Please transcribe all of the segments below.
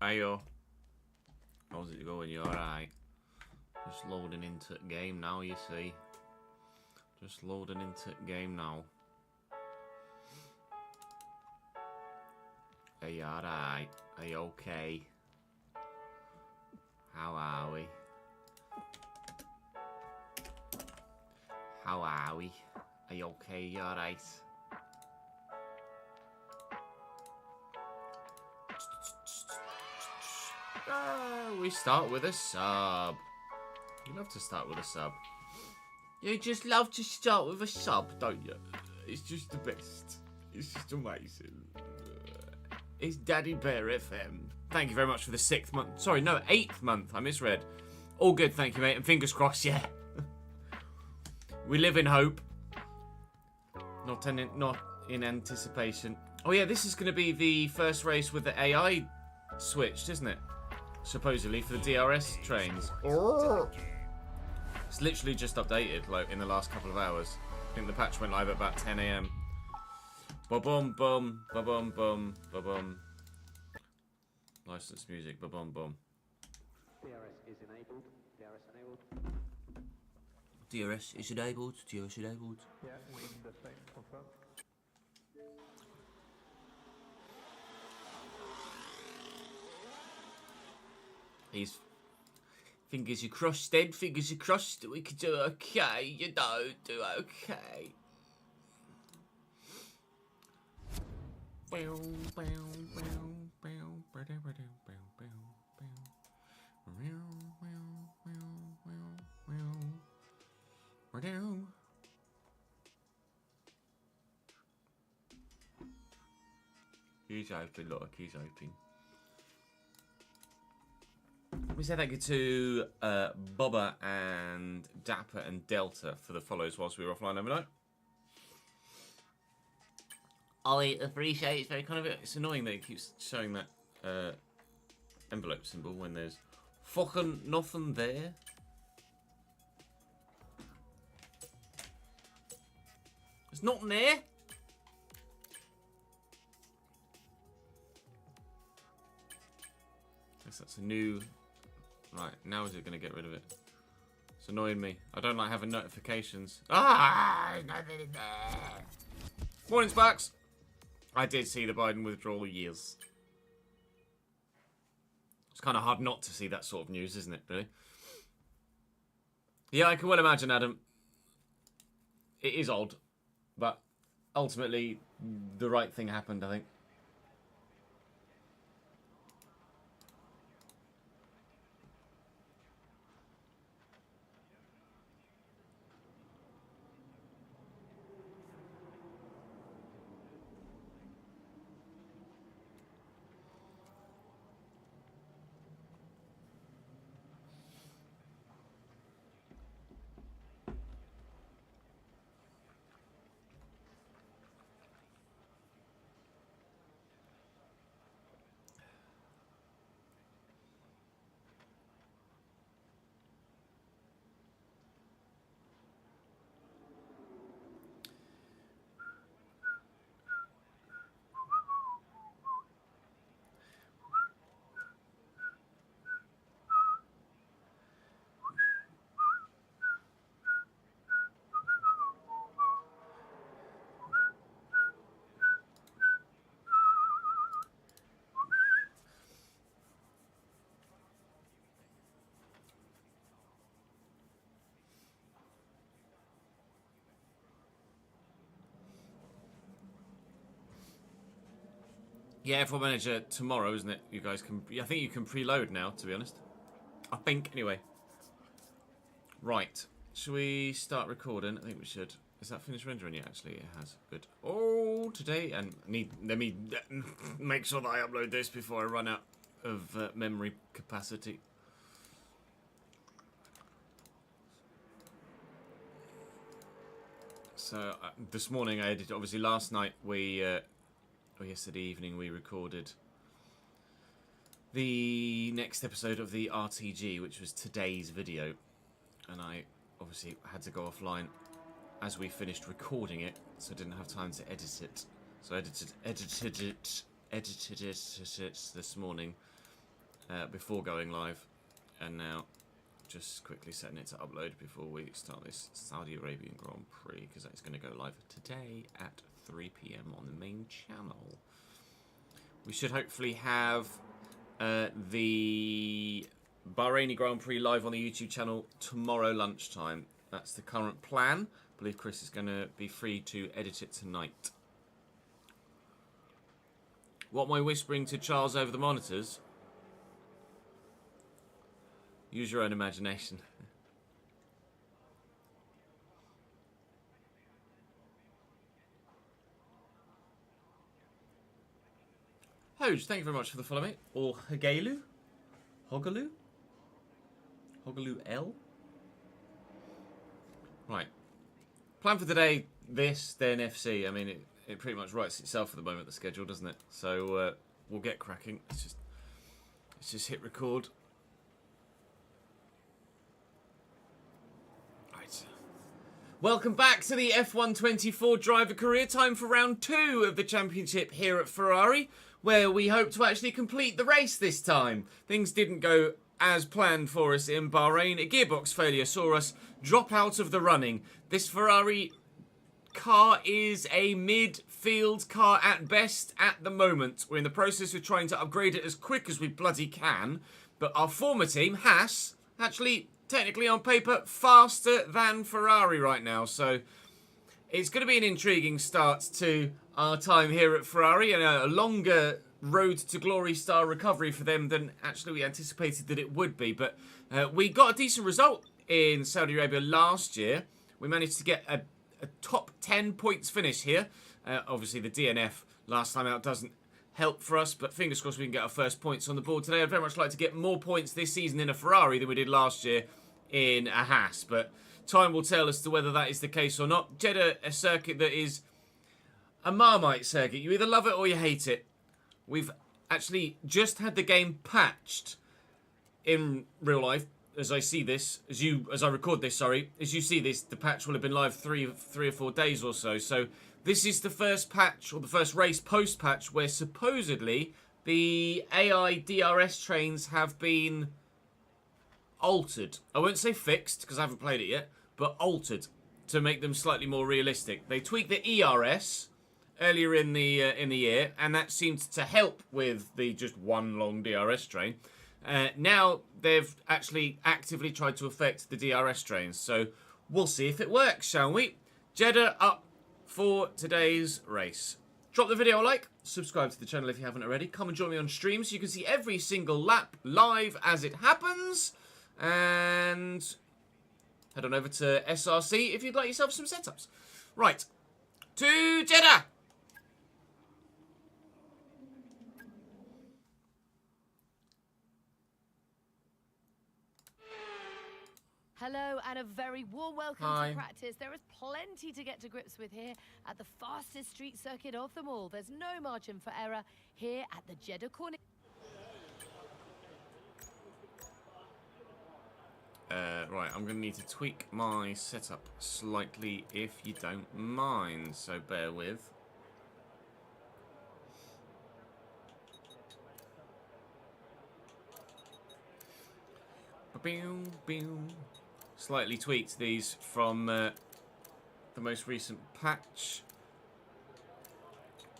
Ayo. How's it going? You alright? Just loading into the game now, you see. Just loading into the game now. Are you alright? Are you okay? How are we? How are we? Are you okay? You alright? We start with a sub. You love to start with a sub. You just love to start with a sub, don't you? It's just the best. It's just amazing. It's Daddy Bear FM. Thank you very much for the 6th month. Sorry, no, 8th month. I misread. All good, thank you, mate. And fingers crossed, yeah. We live in hope. Not in anticipation. Oh, yeah, this is going to be the first race with the AI switched, isn't it? Supposedly for the DRS trains. Oh. It's literally just updated, like, in the last couple of hours. I think the patch went live at about 10 AM. Ba-bum, bum, ba-bum, bum, ba-bum. Licensed music, ba-bum, bum. DRS is enabled. DRS enabled. DRS is enabled. DRS enabled. Yeah, waiting the same. Confirm. He's... Fingers are crossed then. Fingers are crossed that we can do okay. You know, do okay. He's open, look, he's open. We say thank you to Bobba and Dapper and Delta for the follows whilst we were offline overnight. I appreciate it. It's very kind of it. It's annoying that it keeps showing that envelope symbol when there's fucking nothing there. There's nothing there. Guess that's a new... Right, now is it going to get rid of it? It's annoying me. I don't like having notifications. Ah, nothing in there. Morning, Sparks. I did see the Biden withdrawal, yes. It's kind of hard not to see that sort of news, isn't it, really? Yeah, I can well imagine, Adam. It is odd, but ultimately, the right thing happened, I think. Yeah, F1 Manager tomorrow, isn't it? You guys can... I think you can preload now, to be honest. I think, anyway. Right. Should we start recording? I think we should. Is that finished rendering yet? Actually, it has. Good. Oh, today... And let me make sure that I upload this before I run out of memory capacity. So, this morning I edited... Obviously, last night we... or yesterday evening we recorded the next episode of the RTG, which was today's video, and I obviously had to go offline as we finished recording it, so I didn't have time to edit it. So I edited it this morning, before going live, and now just quickly setting it to upload before we start this Saudi Arabian Grand Prix, because that's going to go live today at 3 PM on the main channel. We should hopefully have the Bahraini Grand Prix live on the YouTube channel tomorrow lunchtime. That's the current plan. I believe Chris is going to be free to edit it tonight. What am I whispering to Charles over the monitors? Use your own imagination. Hoj, thank you very much for the follow, mate. Or Hagalu? Hogaloo? Hogaloo L? Right. Plan for today, this, then FC. I mean, it pretty much writes itself at the moment, the schedule, doesn't it? So, we'll get cracking. Let's just hit record. Welcome back to the F124 driver career. Time for round 2 of the championship here at Ferrari, where we hope to actually complete the race this time. Things didn't go as planned for us in Bahrain. A gearbox failure saw us drop out of the running. This Ferrari car is a midfield car at best at the moment. We're in the process of trying to upgrade it as quick as we bloody can, but our former team, Haas, actually technically on paper faster than Ferrari right now, so it's going to be an intriguing start to our time here at Ferrari, and a longer road to glory style recovery for them than actually we anticipated that it would be. But we got a decent result in Saudi Arabia last year. We managed to get a top 10 points finish here. Obviously the DNF last time out doesn't help for us, but fingers crossed we can get our first points on the board today. I'd very much like to get more points this season in a Ferrari than we did last year in a Haas, but time will tell as to whether that is the case or not. Jeddah, a circuit that is a Marmite circuit. You either love it or you hate it. We've actually just had the game patched in real life. As I see this, as I record this, sorry, as you see this, the patch will have been live three or 4 days or so. So this is the first patch, or the first race post-patch, where supposedly the AI DRS trains have been altered. I won't say fixed, because I haven't played it yet, but altered to make them slightly more realistic. They tweaked the ERS earlier in the year, and that seemed to help with the just one long DRS train. Now they've actually actively tried to affect the DRS trains, so we'll see if it works, shall we? Jeddah up for today's race. Drop the video a like, subscribe to the channel if you haven't already, come and join me on stream so you can see every single lap live as it happens, and head on over to SRC if you'd like yourself some setups. Right, to Jeddah! Hello and a very warm welcome Hi. to practice. There is plenty to get to grips with here at the fastest street circuit of them all. There's no margin for error here at the Jeddah Corner. Right, I'm going to need to tweak my setup slightly if you don't mind, so bear with. Slightly tweaked these from the most recent patch,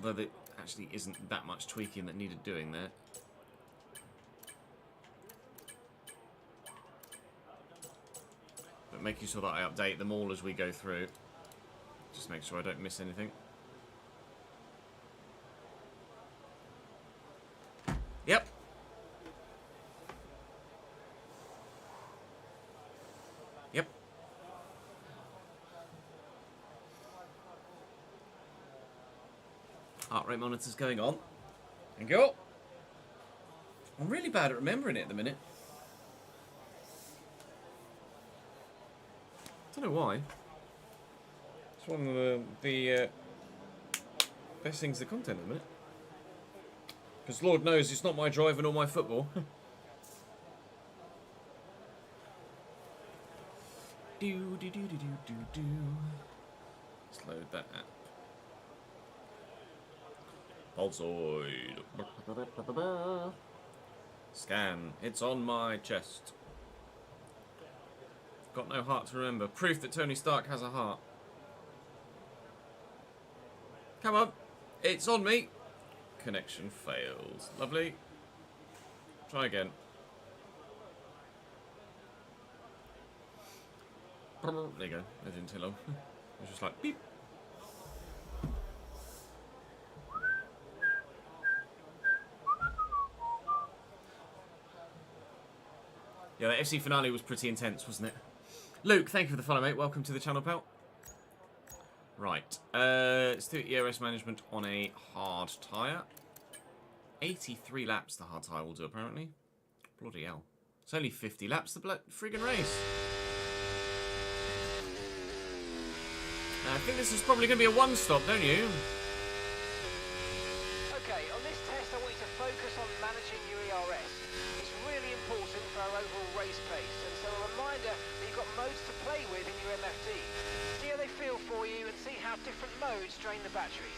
though there actually isn't that much tweaking that needed doing there. But making sure that I update them all as we go through, just make sure I don't miss anything. Yep. Yep. Heart rate monitor's going on. Thank you. I'm really bad at remembering it at the minute. I don't know why. It's one of the best things, the content at the minute. Because Lord knows it's not my driving or my football. Do. Let's load that app. Pulsoid. Scan. It's on my chest. Got no heart to remember. Proof that Tony Stark has a heart. Come on. It's on me. Connection fails. Lovely. Try again. There you go. That didn't take long. It was just like beep. Yeah, the FC finale was pretty intense, wasn't it? Luke, thank you for the follow, mate. Welcome to the channel, pal. Right. Let's do ERS management on a hard tyre. 83 laps the hard tyre will do, apparently. Bloody hell. It's only 50 laps the friggin' race. I think this is probably going to be a one-stop, don't you? Okay, on this test I want you to focus on managing your ERS. It's really important for our overall race pace, and so a reminder that you've got modes to play with in your MFD. See how they feel for you and see how different modes drain the battery.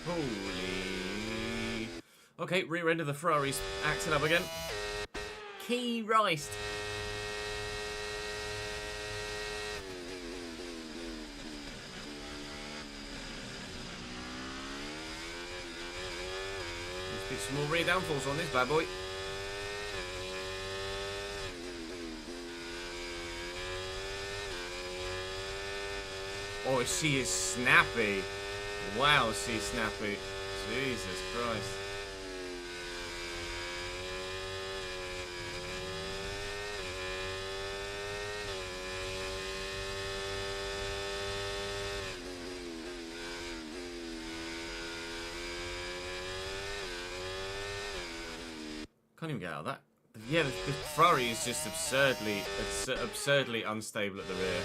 Holy. Okay, rear end of the Ferrari's acting up again. Key Rice. Let's get some more rear downforce on this bad boy. Oh, she is snappy. Wow, she's snappy. Jesus Christ. Can't even get out of that. Yeah, the Ferrari is just absurdly unstable at the rear.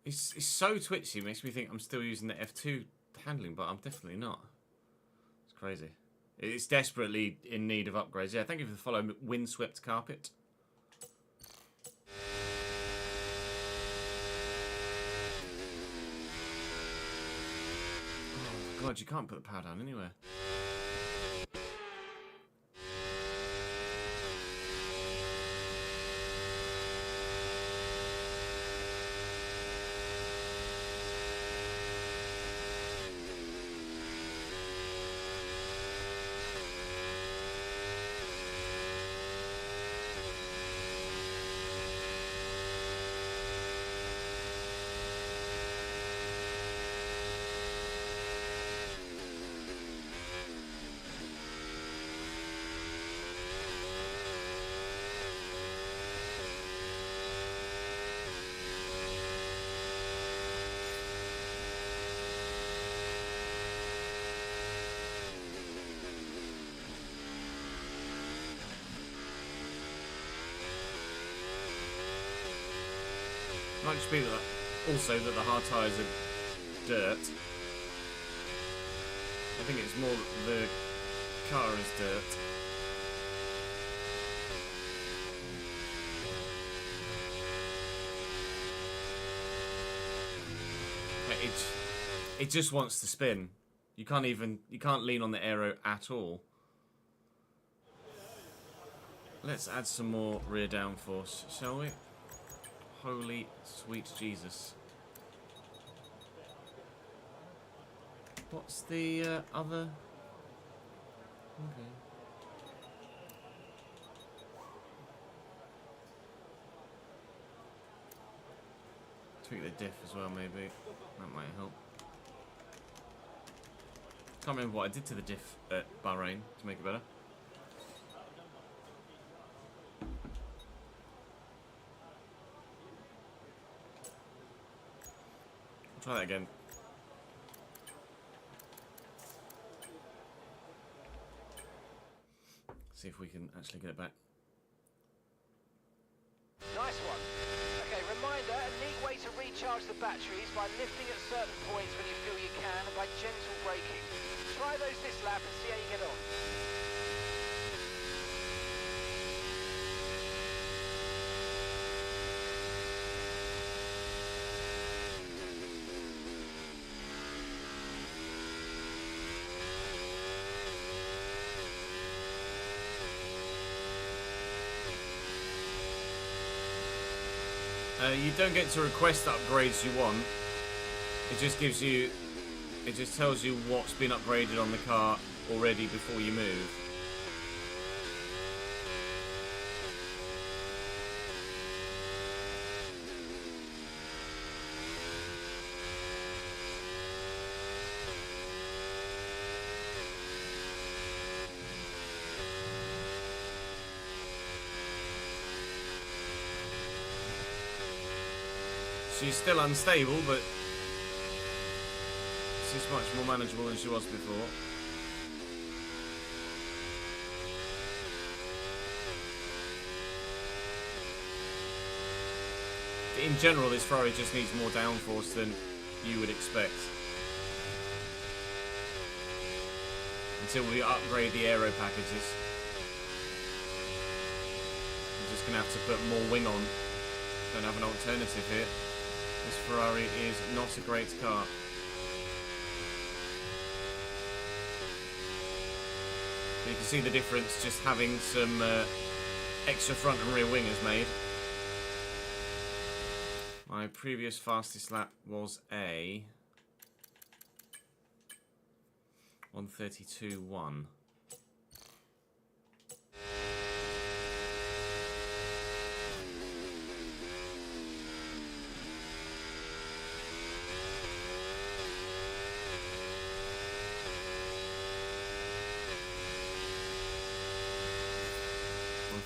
It's so twitchy, makes me think I'm still using the F2 handling, but I'm definitely not. It's crazy. It's desperately in need of upgrades. Yeah, thank you for the follow, Windswept Carpet. Oh god, you can't put the power down anywhere. Might just be that also that the hard tyres are dirt. I think it's more that the car is dirt. It just wants to spin. You can't lean on the aero at all. Let's add some more rear downforce, shall we? Holy sweet Jesus. What's the other? Okay. Tweak the diff as well, maybe. That might help. Can't remember what I did to the diff at Bahrain to make it better. Try that again. See if we can actually get it back. Nice one. Okay, reminder, a neat way to recharge the batteries by lifting at certain points when you feel you can and by gentle braking. Try those this lap and see how you get on. You don't get to request the upgrades you want. It just gives you, it just tells you what's been upgraded on the car already before you move. She's still unstable, but she's much more manageable than she was before. In general, this Ferrari just needs more downforce than you would expect. Until we upgrade the aero packages. We're just going to have to put more wing on. Don't have an alternative here. This Ferrari is not a great car. But you can see the difference just having some extra front and rear wing has made. My previous fastest lap was a 1:32.1.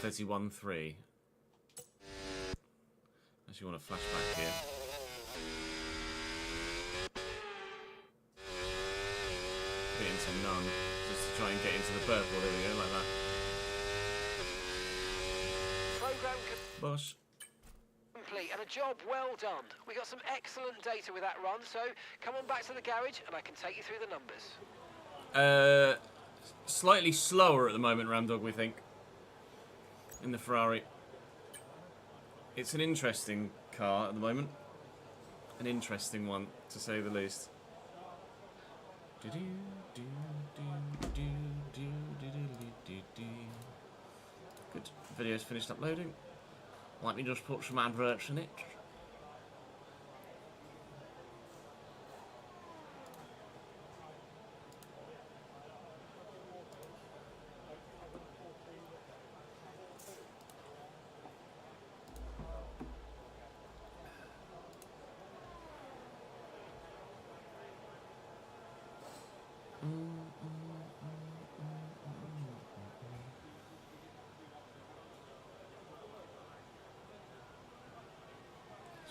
.31.3. Actually want a flashback here. Put it into none, just to try and get into the purple. There we go, like that. Program Bosh. complete and a job well done. We got some excellent data with that run, so come on back to the garage and I can take you through the numbers. Slightly slower at the moment, Ramdog, we think. In the Ferrari. It's an interesting car at the moment. An interesting one, to say the least. Good. Video's finished uploading. Let me just put some adverts in it.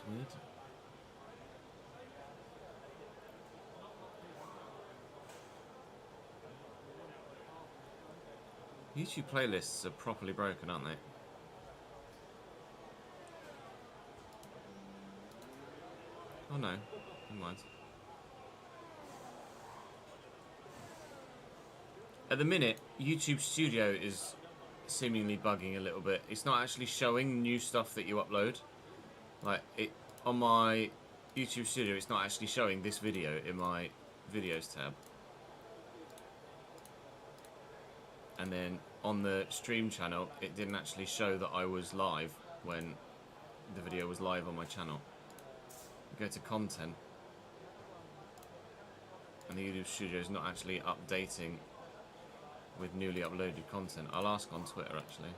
Weird. YouTube playlists are properly broken, aren't they? Oh no, never mind. At the minute, YouTube Studio is seemingly bugging a little bit. It's not actually showing new stuff that you upload. Like, it on my YouTube Studio, it's not actually showing this video in my videos tab. And then on the stream channel, it didn't actually show that I was live when the video was live on my channel. You go to content, and the YouTube Studio is not actually updating with newly uploaded content. I'll ask on Twitter, actually.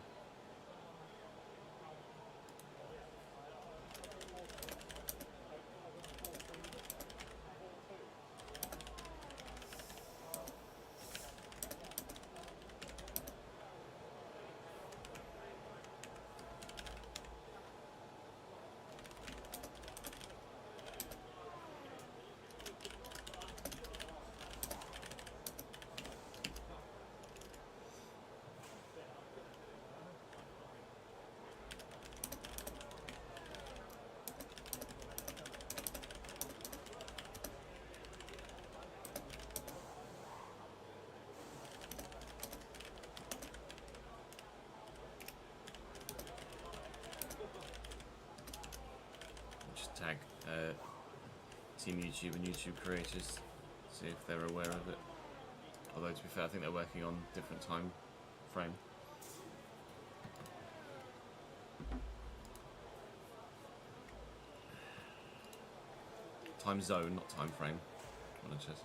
tag Team YouTube and YouTube creators, see if they're aware of it. Although to be fair, I think they're working on different time frame. Time zone, not time frame. Just.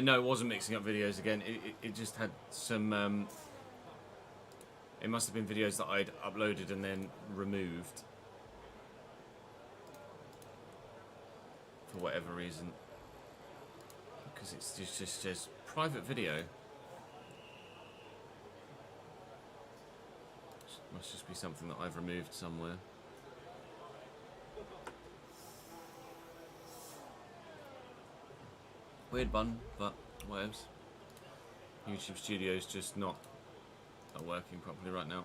No, it wasn't mixing up videos again. It just had some... it must have been videos that I'd uploaded and then removed. For whatever reason. Because it's just private video. Must just be something that I've removed somewhere. Weird one, but whatevs. YouTube Studio's just not working properly right now.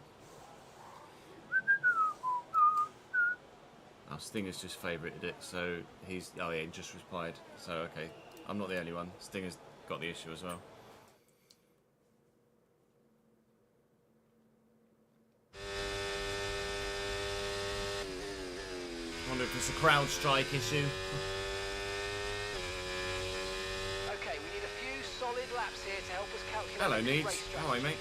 Oh, Stinger's just favourited it, so he's... Oh yeah, he just replied. So, okay. I'm not the only one. Stinger's got the issue as well. I wonder if it's a CrowdStrike issue. Laps here to help us calculate. Hello, Needs. How are you, mate?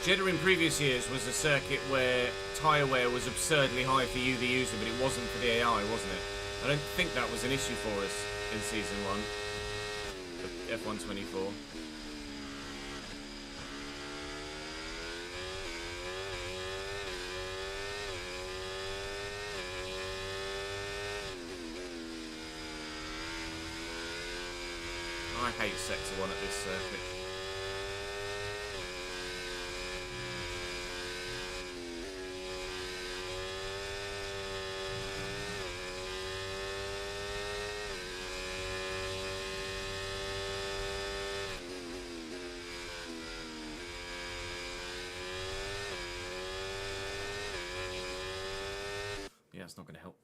Jeddah in previous years was a circuit where tyre wear was absurdly high for you, the user, but it wasn't for the AI, wasn't it? I don't think that was an issue for us in Season 1 of F1 24. I hate Sector 1 at this circuit. Yeah, it's not going to help.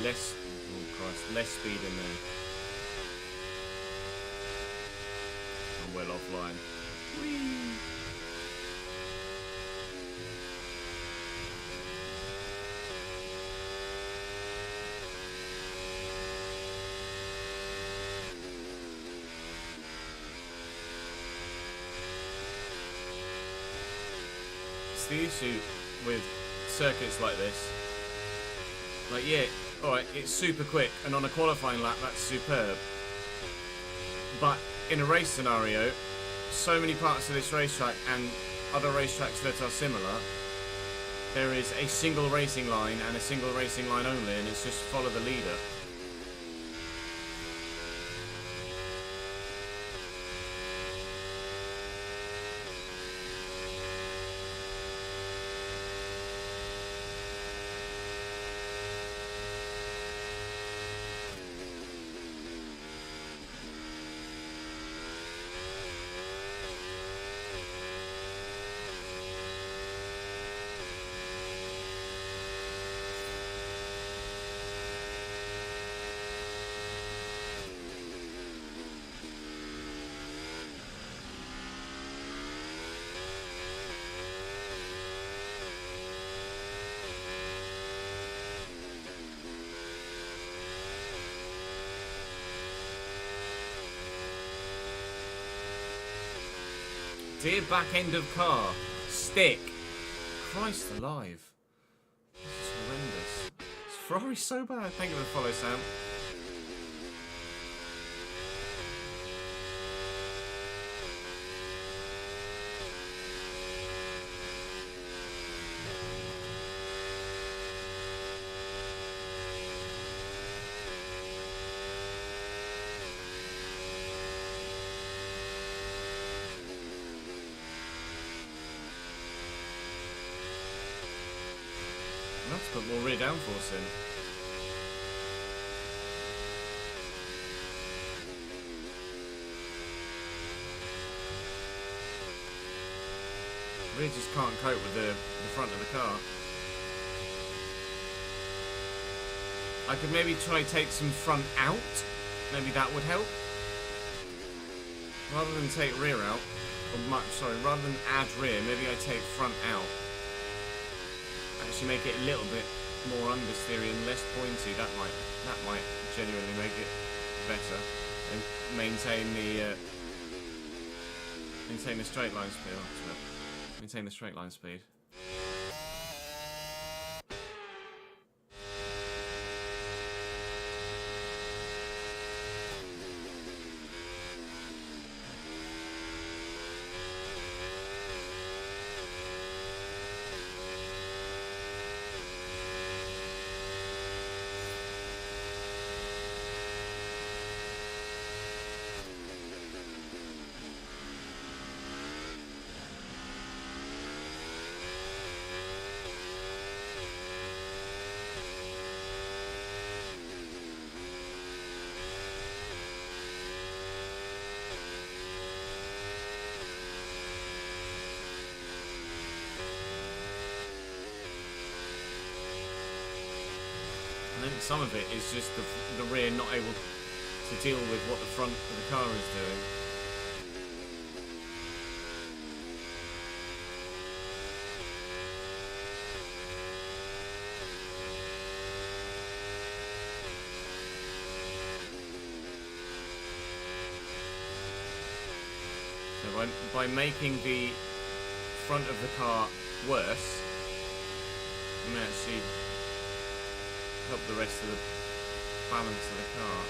Less, oh Christ, less speed in there. I'm well offline. Whee! It's the issue with circuits like this. Like, yeah, alright, it's super quick, and on a qualifying lap, that's superb. But in a race scenario, so many parts of this racetrack, and other racetracks that are similar, there is a single racing line and a single racing line only, and it's just follow the leader. Dear back end of car. Stick. Christ alive. This is horrendous. This Ferrari's so bad. Thank you for the follow, Sam. Let's put more rear downforce in. Rear just can't cope with the front of the car. I could maybe try take some front out. Maybe that would help. Rather than take rear out, rather than add rear, maybe I take front out. Actually make it a little bit more understeery and less pointy. That might genuinely make it better and maintain the straight line speed. Maintain the straight line speed. I think some of it is just the rear not able to deal with what the front of the car is doing. So by making the front of the car worse, you may actually help the rest of the balance of the car.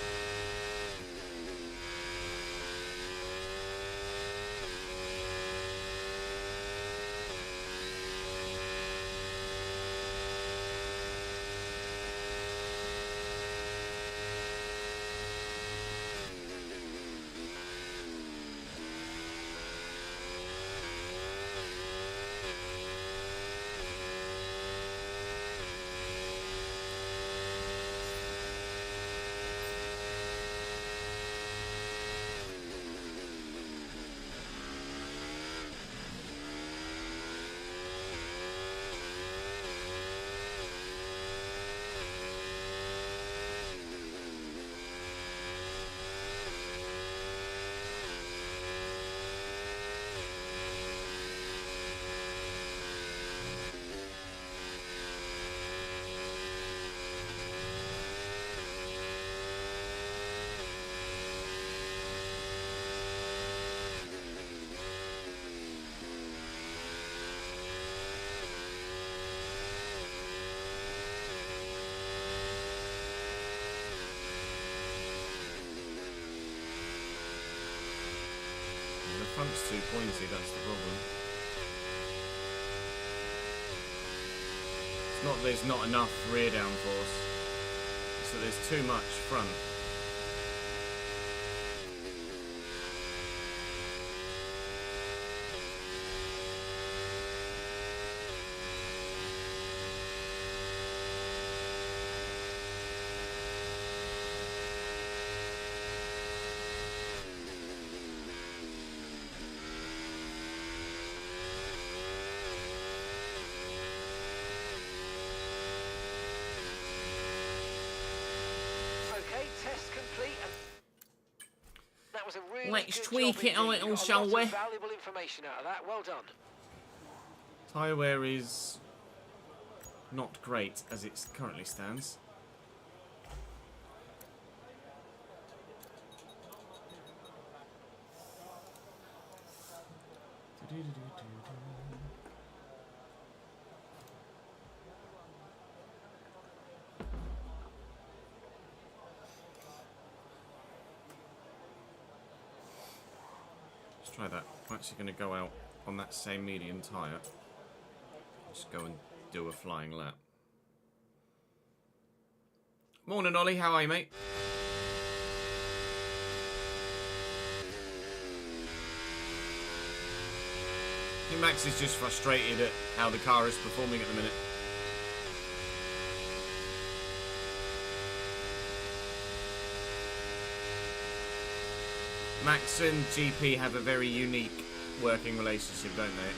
The front's too pointy, that's the problem. It's not that there's not enough rear downforce. It's that there's too much front. Okay, test complete. And that was a really Let's good tweak job it a indeed. little, You got a shall lot we? of valuable information out of that. Well done. Tyre wear is not great as it currently stands. Let's try that. I'm actually going to go out on that same medium tyre. Just go and do a flying lap. Morning, Ollie. How are you, mate? I think Max is just frustrated at how the car is performing at the minute. Max and GP have a very unique working relationship, don't they?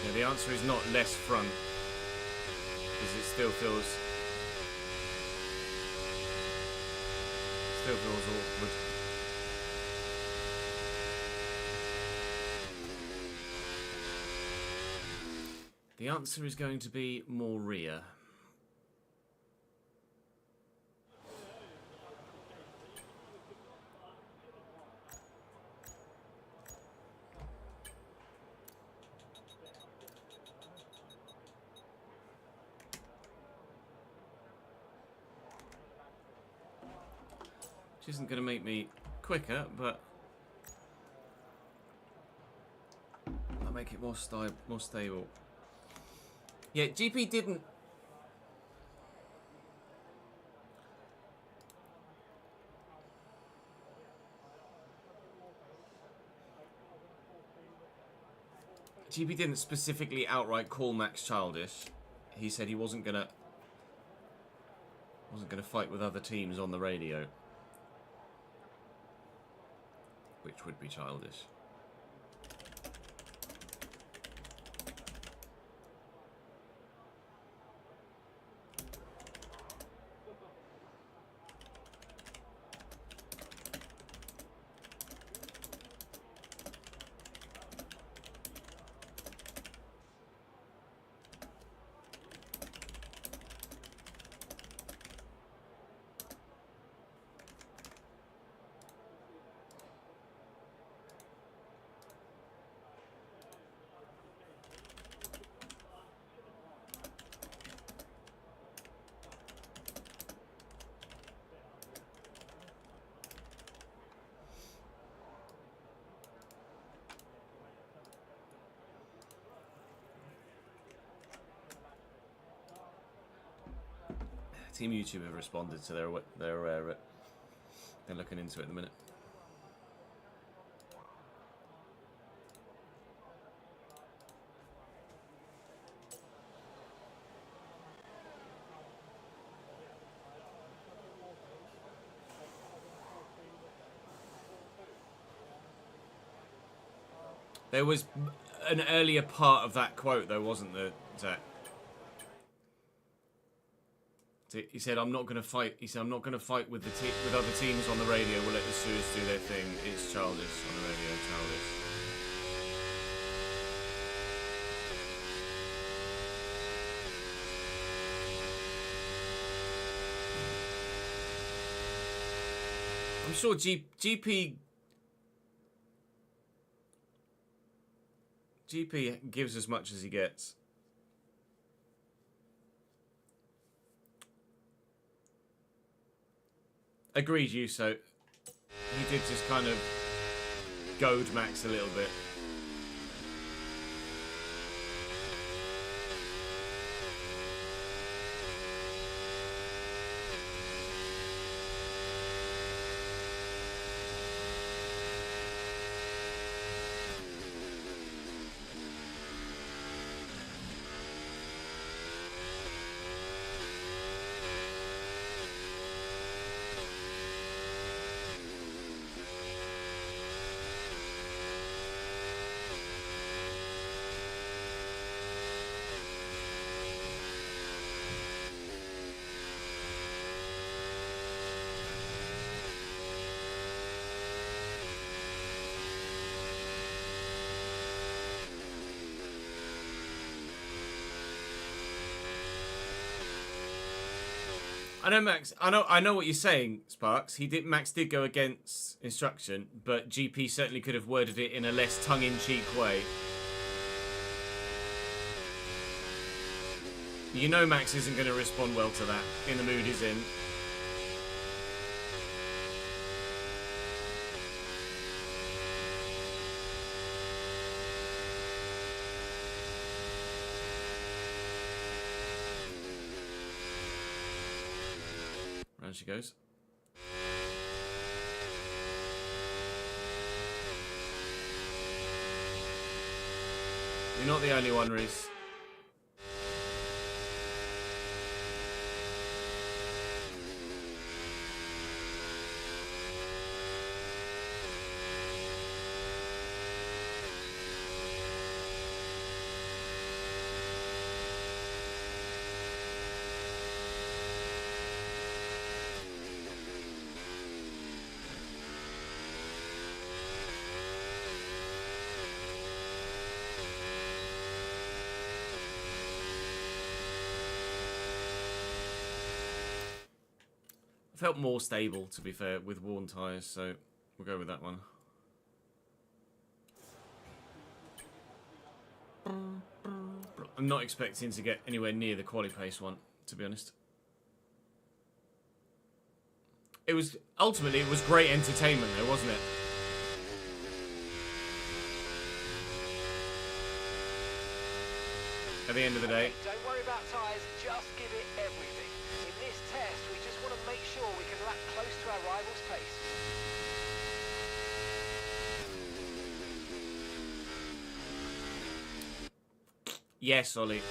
Yeah, the answer is not less front, because it still feels awkward. The answer is going to be more rear. Which isn't going to make me quicker, but I'll make it more stable. Yeah, GP didn't. GP didn't specifically outright call Max childish. He said he wasn't gonna fight with other teams on the radio, which would be childish. Team YouTube have responded to they're looking into it in a minute. There was an earlier part of that quote, though, wasn't there, Zach? He said, "I'm not going to fight." He said, "I'm not going to fight with with other teams on the radio. We'll let the stewards do their thing. It's childish on the radio. Childish." I'm sure GP gives as much as he gets. Agreed, you. So he did just kind of goad Max a little bit. I know Max. I know what you're saying, Sparks. Max did go against instruction, but GP certainly could have worded it in a less tongue-in-cheek way. You know Max isn't going to respond well to that in the mood he's in. Round she goes. You're not the only one, Reese. Felt more stable, to be fair, with worn tyres, so we'll go with that one. I'm not expecting to get anywhere near the quali pace one, to be honest. Ultimately, it was great entertainment though, wasn't it? At the end of the day. Don't worry about tyres, just give it everything. In this test, we just want to make sure we can lap close to our rival's pace. Yes, Ollie.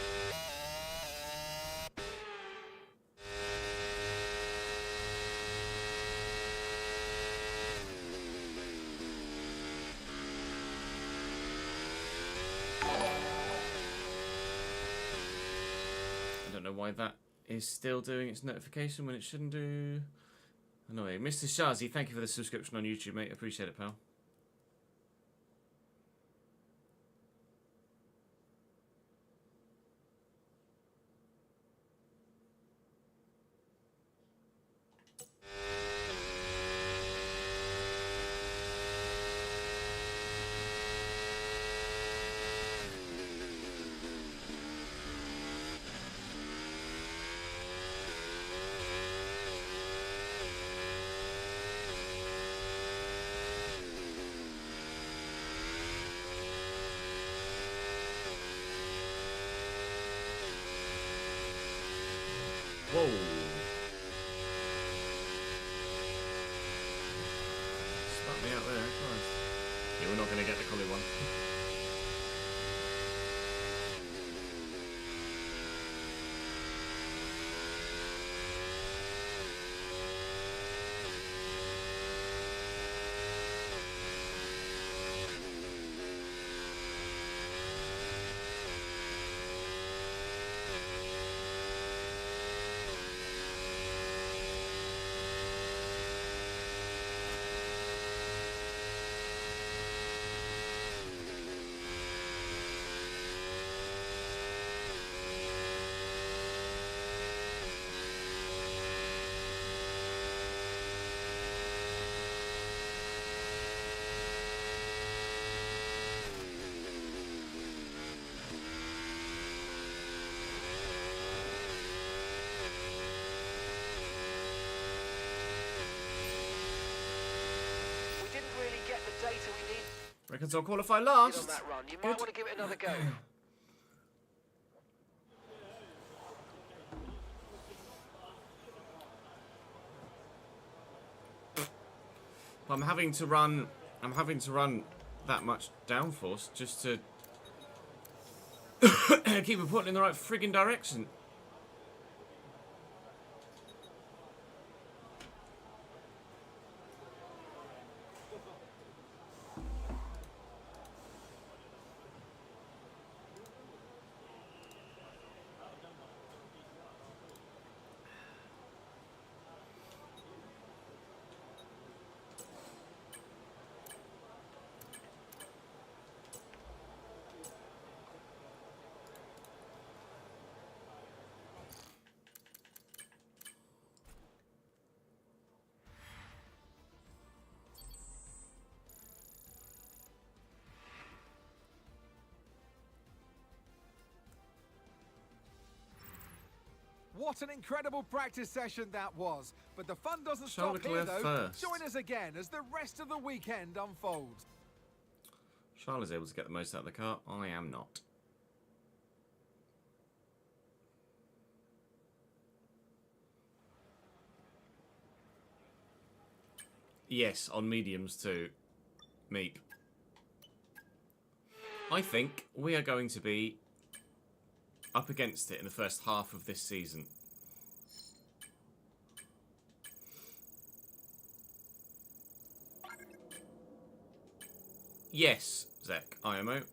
I don't know why that is still doing its notification when it shouldn't do. Annoying. Mr. Shazi, thank you for the subscription on YouTube, mate. Appreciate it, pal. Whoa. Spot me out there, Christ. Yeah, we're not going to get the collie one. data we need Reckons I'll qualify on last. that run. You might want to give it another go. I'm having to run that much downforce just to keep it pointing in the right friggin' direction. What an incredible practice session that was. But the fun doesn't Charles stop here, Leclerc though. first. Join us again as the rest of the weekend unfolds. Charles is able to get the most out of the car. I am not. Yes, on mediums too. Meep. I think we are going to be up against it in the first half of this season. Yes, Zach, IMO.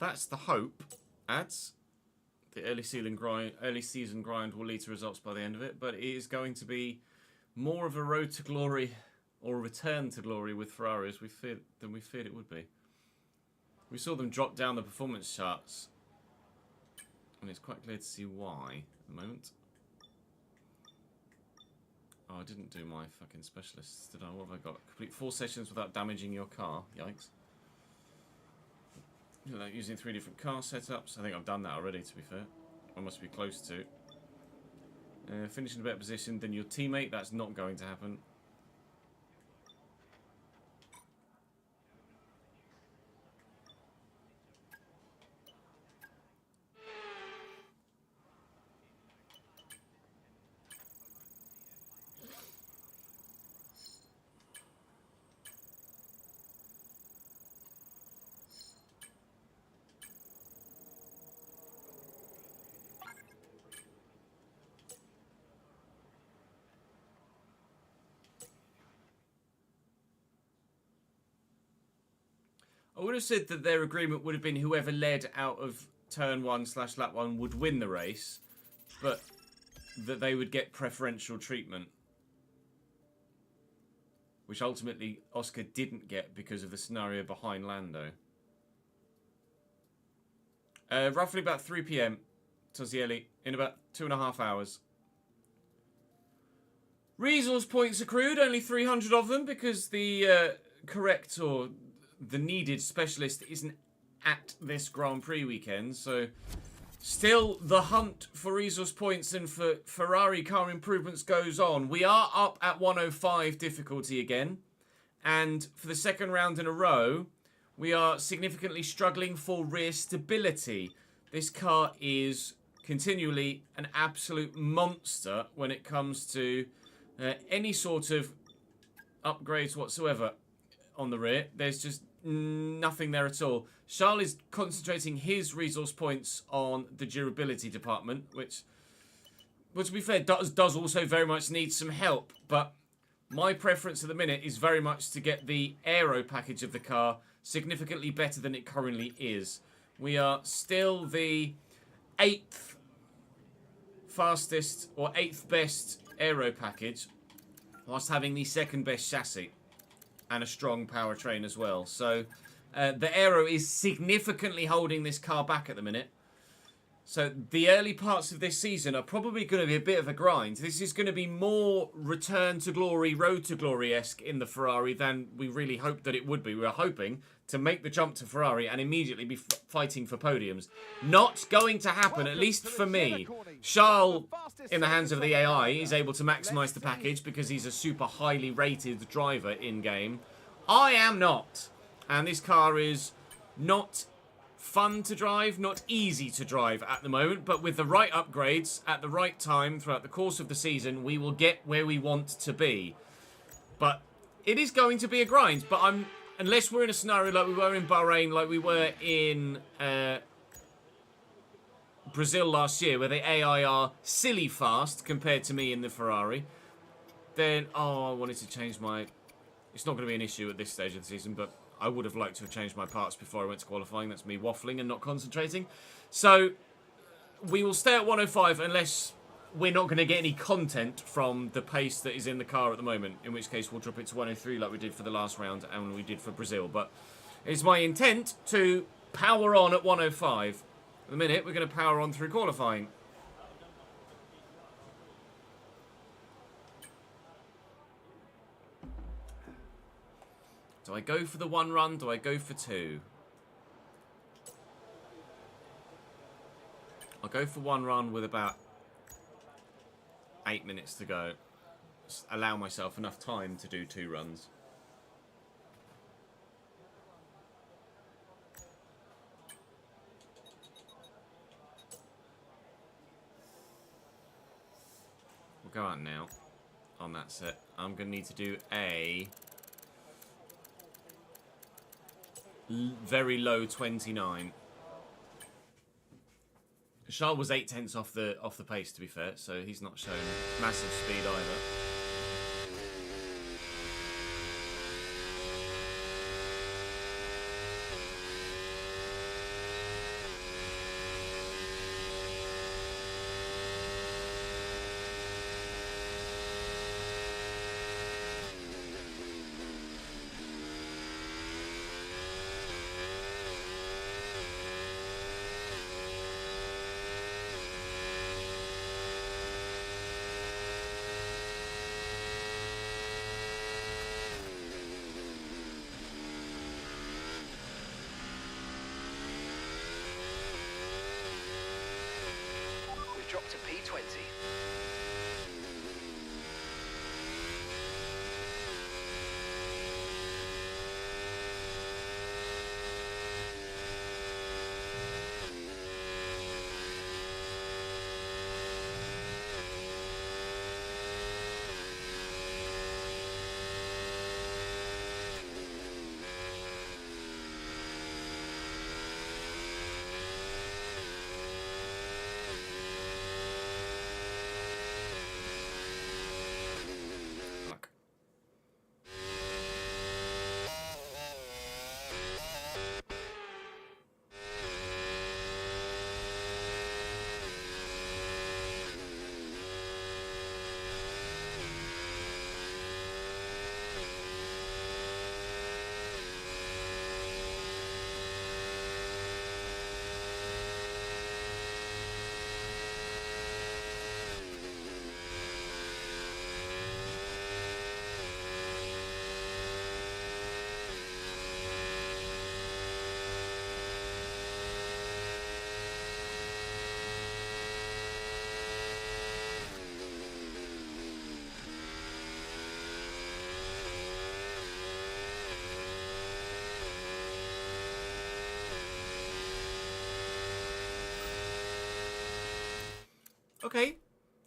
That's the hope, ads. The early season grind will lead to results by the end of it, but it is going to be more of a road to glory or a return to glory with Ferrari than we feared it would be. We saw them drop down the performance charts, and it's quite clear to see why at the moment. Oh, I didn't do my fucking specialists, did I? What have I got? Complete 4 sessions without damaging your car. Yikes. Using 3 different car setups. I think I've done that already, to be fair. I must be close to. Finish in a better position than your teammate. That's not going to happen. I would have said that their agreement would have been whoever led out of turn 1/lap 1 would win the race, but that they would get preferential treatment. Which ultimately Oscar didn't get because of the scenario behind Lando. Roughly about 3 PM, Tozielli, in about 2.5 hours. Resource points accrued, only 300 of them, because the correct or the needed specialist isn't at this Grand Prix weekend, so still the hunt for resource points and for Ferrari car improvements goes on. We are up at 105 difficulty again, and for the second round in a row, we are significantly struggling for rear stability. This car is continually an absolute monster when it comes to any sort of upgrades whatsoever on the rear. There's just nothing there at all. Charles is concentrating his resource points on the durability department, which to be fair, does also very much need some help. But my preference at the minute is very much to get the aero package of the car significantly better than it currently is. We are still the 8th fastest or 8th best aero package, whilst having the 2nd best chassis and a strong powertrain as well. So the aero is significantly holding this car back at the minute. So the early parts of this season are probably going to be a bit of a grind. This is going to be more Return to Glory, Road to Glory-esque in the Ferrari than we really hoped that it would be. We were hoping to make the jump to Ferrari and immediately be fighting for podiums. Not going to happen, at least for me. Charles, in the hands of the AI, is able to maximise the package because he's a super highly rated driver in-game. I am not. And this car is not fun to drive, not easy to drive at the moment, but with the right upgrades at the right time throughout the course of the season, we will get where we want to be. But it is going to be a grind, but unless we're in a scenario like we were in Bahrain, like we were in Brazil last year, where the AI are silly fast compared to me in the Ferrari, then, I wanted to change my... It's not going to be an issue at this stage of the season, but I would have liked to have changed my parts before I went to qualifying. That's me waffling and not concentrating. So we will stay at 105 unless we're not going to get any content from the pace that is in the car at the moment, in which case we'll drop it to 103 like we did for the last round and we did for Brazil. But it's my intent to power on at 105. At the minute, we're going to power on through qualifying. Do I go for the one run? Do I go for two? I'll go for one run with about 8 minutes to go. Just allow myself enough time to do two runs. We'll go out now on that set. I'm going to need to do a very low 29. Charles was 0.8 off the pace, to be fair, so he's not shown massive speed either. Drop to P20. Okay,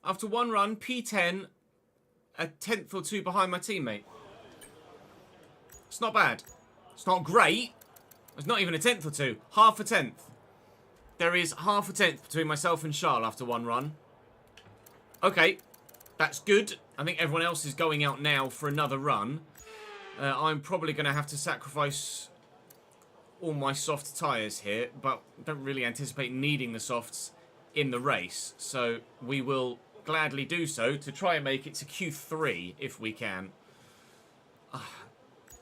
after one run, P10, a 10th or two behind my teammate. It's not bad. It's not great. It's not even a 10th or two. Half a 10th. There is half a 10th between myself and Charles after one run. Okay, that's good. I think everyone else is going out now for another run. I'm probably going to have to sacrifice all my soft tyres here, but don't really anticipate needing the softs in the race, so we will gladly do so to try and make it to Q3 if we can.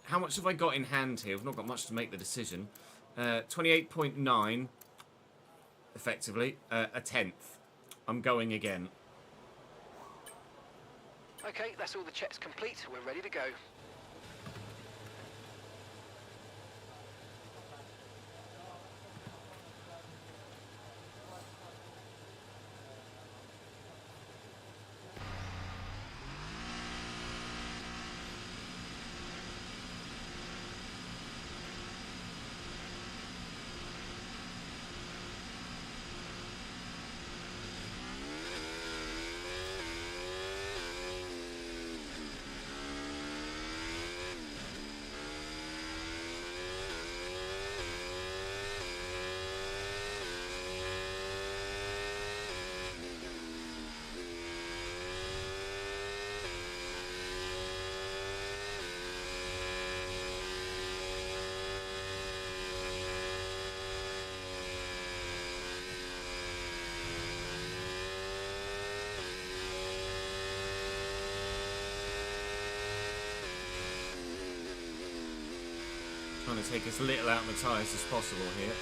How much have I got in hand here? I've not got much to make the decision. 28.9. effectively. A 10th. I'm going again. Okay, that's all the checks complete. We're ready to go. Trying to take as little out of my tyres as possible here.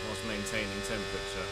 Whilst maintaining temperature.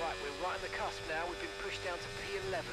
Right, we're right on the cusp now. We've been pushed down to P11.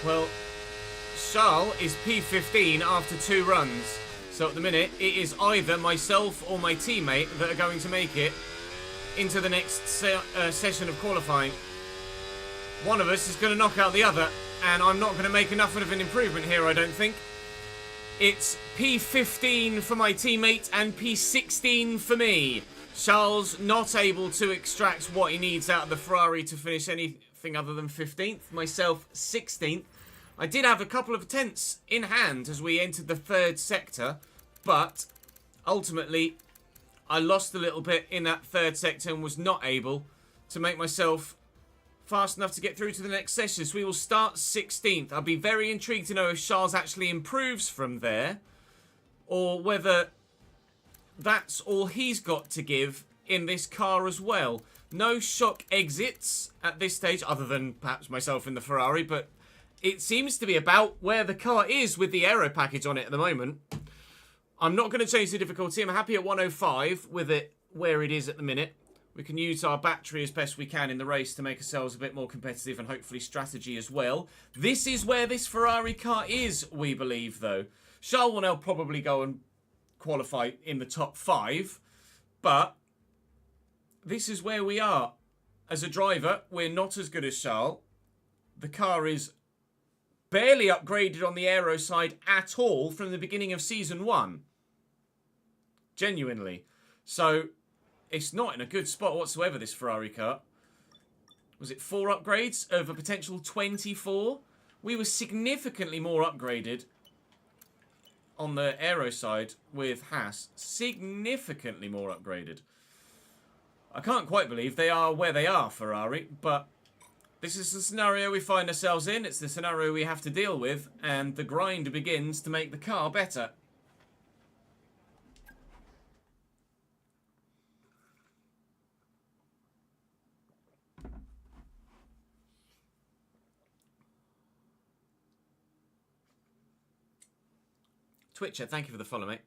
Well, Charles is P15 after 2 runs. So at the minute, it is either myself or my teammate that are going to make it into the next session of qualifying. One of us is going to knock out the other, and I'm not going to make enough of an improvement here, I don't think. It's P15 for my teammate and P16 for me. Charles not able to extract what he needs out of the Ferrari to finish anything other than 15th. Myself 16th. I did have a couple of tenths in hand as we entered the 3rd sector, but ultimately I lost a little bit in that 3rd sector and was not able to make myself fast enough to get through to the next session. So we will start 16th. I'll be very intrigued to know if Charles actually improves from there, or whether that's all he's got to give in this car as well. No shock exits at this stage, other than perhaps myself in the Ferrari, but it seems to be about where the car is with the aero package on it at the moment. I'm not going to change the difficulty. I'm happy at 105 with it where it is at the minute. We can use our battery as best we can in the race to make ourselves a bit more competitive, and hopefully strategy as well. This is where this Ferrari car is, we believe, though. Charles will now probably go and qualify in the top 5, but this is where we are. As a driver, we're not as good as Charles. The car is barely upgraded on the aero side at all from the beginning of Season 1. Genuinely. So it's not in a good spot whatsoever, this Ferrari car. was it 4 upgrades of a potential 24? We were significantly more upgraded on the aero side with Haas. Significantly more upgraded. I can't quite believe they are where they are, Ferrari, but this is the scenario we find ourselves in. It's the scenario we have to deal with, and the grind begins to make the car better. Twitcher, thank you for the follow, mate.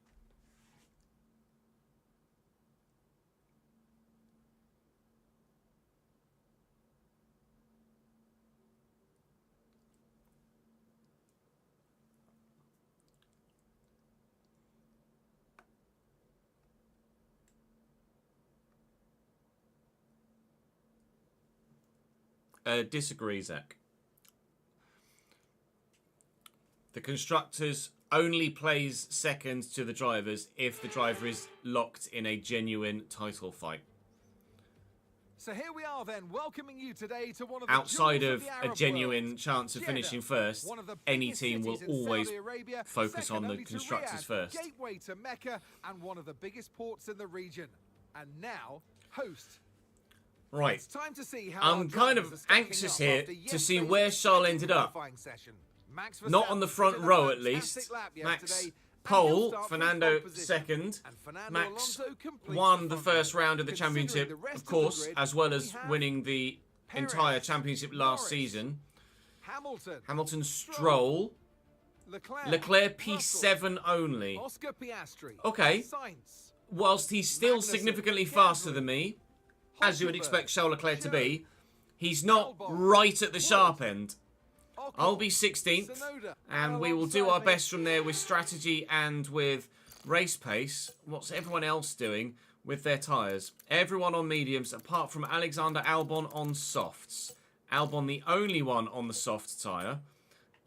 Disagree, Zach. The constructors only plays seconds to the drivers if the driver is locked in a genuine title fight. So here we are then, welcoming you today to one of the outside jewels of the a Arab genuine world. chance of Jeddah, finishing first, one of the any biggest team will cities in always Saudi Arabia, focus second on the only to constructors Riyadh, first. Gateway to Mecca and one of the biggest ports in the region. And now, host. Right. It's time to see how I'm our kind drivers of are stacking anxious up here after to yesterday's see where Charles ended up. qualifying session. Max Not on the Verstappen front did a row at fantastic least. lap Max yesterday, and pole, he'll start from Fernando pole position. second. And Fernando Max Alonso completes won the front first row. round of the Considering championship, the rest of the course, grid, as well we as have winning the Perez, entire championship last Norris, season. Hamilton, Stroll, Leclerc P7 only. Oscar Piastri, Okay. Sainz, Whilst he's still Magnussen, significantly faster Gasly, than me, as you would Hulkenberg, expect Charles Leclerc to be, Schumacher, he's not Albon, right at the sharp Wood, end. Ocon, I'll be 16th, Tsunoda, and we will do alongside our me. best from there with strategy and with race pace. What's everyone else doing with their tyres? Everyone on mediums, apart from Alexander Albon on softs. Albon the only one on the soft tyre.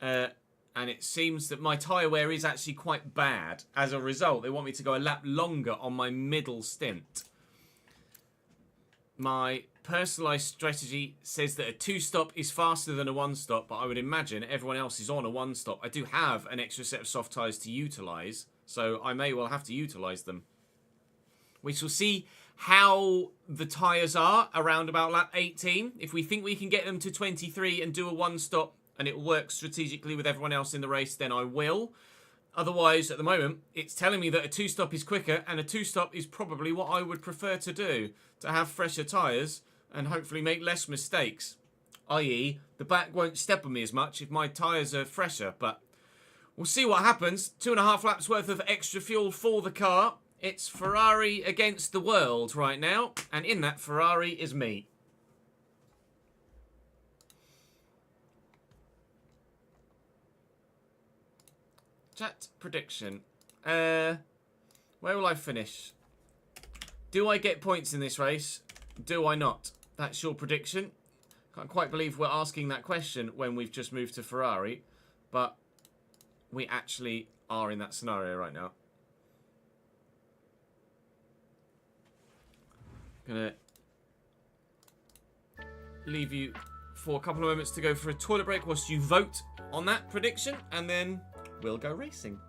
And it seems that my tyre wear is actually quite bad. As a result, they want me to go a lap longer on my middle stint. My personalised strategy says that a 2-stop is faster than a 1-stop, but I would imagine everyone else is on a 1-stop. I do have an extra set of soft tyres to utilise, so I may well have to utilise them. We shall see how the tyres are around about lap 18. If we think we can get them to 23 and do a 1-stop and it works strategically with everyone else in the race, then I will. Otherwise, at the moment, it's telling me that a 2-stop is quicker, and a 2-stop is probably what I would prefer to do, to have fresher tyres and hopefully make less mistakes. I.e., the back won't step on me as much if my tyres are fresher, but we'll see what happens. 2.5 laps worth of extra fuel for the car. It's Ferrari against the world right now, and in that Ferrari is me. Chat prediction. Where will I finish? Do I get points in this race? Do I not? That's your prediction. Can't quite believe we're asking that question when we've just moved to Ferrari, but we actually are in that scenario right now. Gonna leave you for a couple of moments to go for a toilet break whilst you vote on that prediction, and then we'll go racing.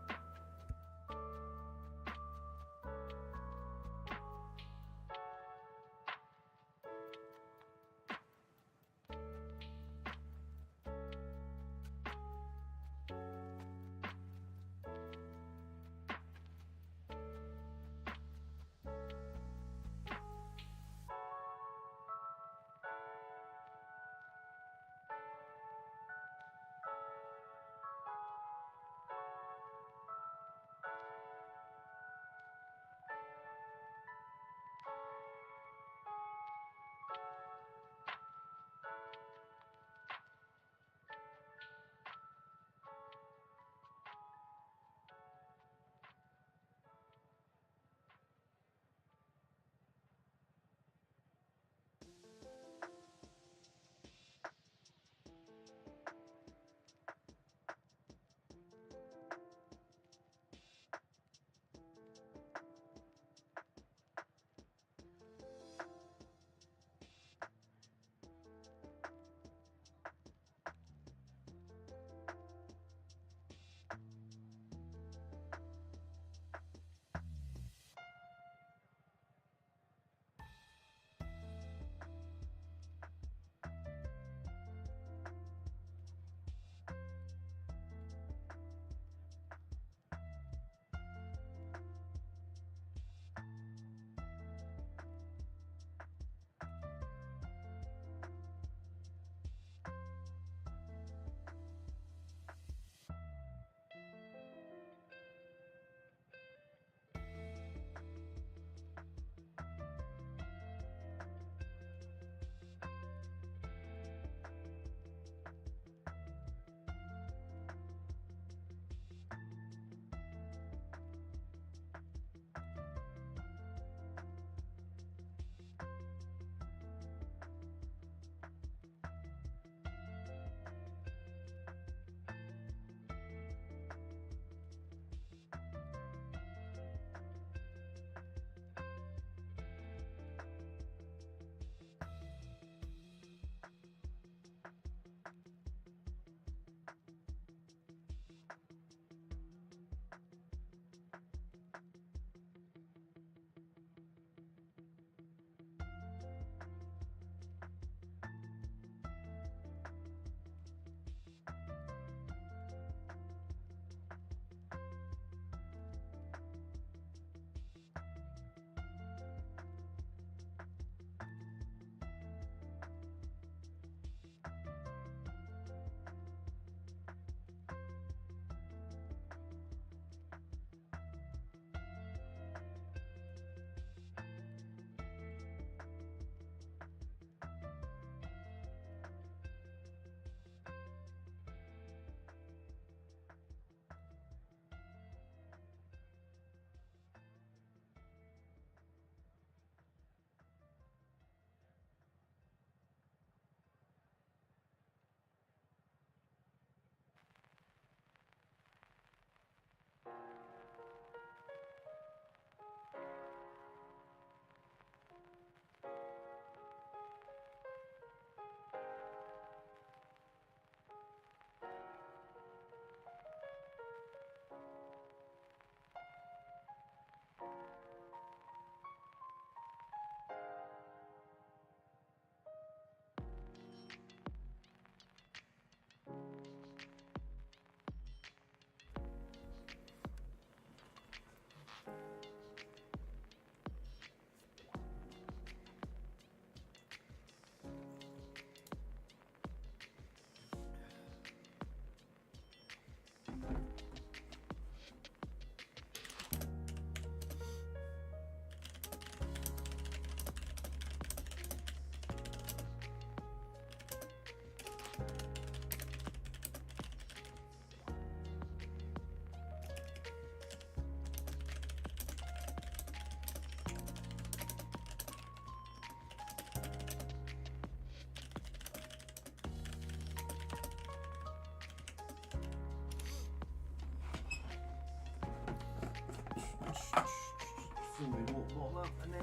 before we walk bottom up, and then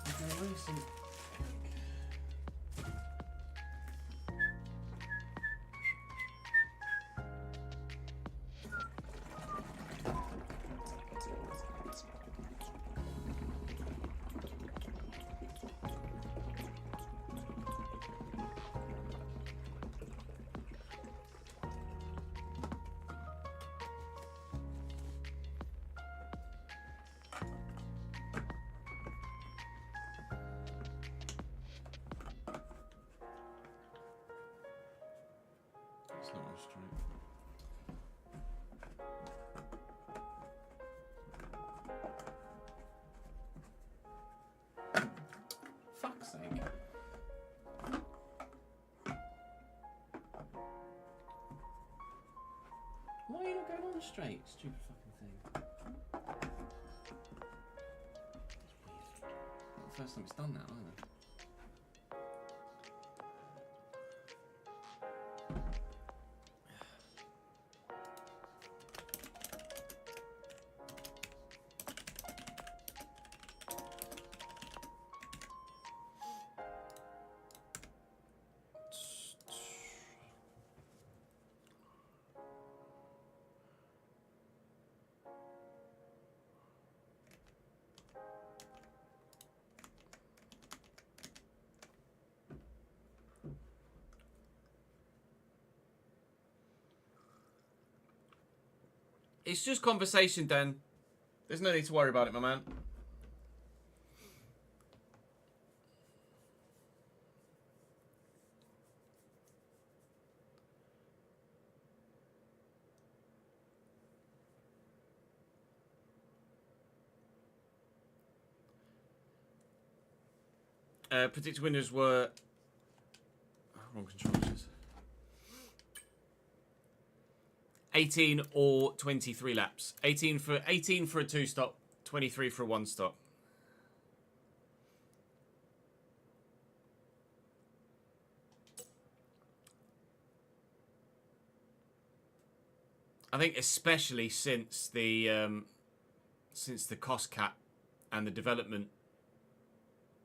we're going to race and it's not on straight. Fuck's sake. Why are you not going on straight, stupid fucking thing? It's weird. Not the first time it's done that either. It's just conversation, Dan. There's no need to worry about it, my man. Predicted winners were... wrong controllers. 18 or 23 laps. 18 for a 2-stop, 23 for a 1-stop. I think especially since the cost cap and the development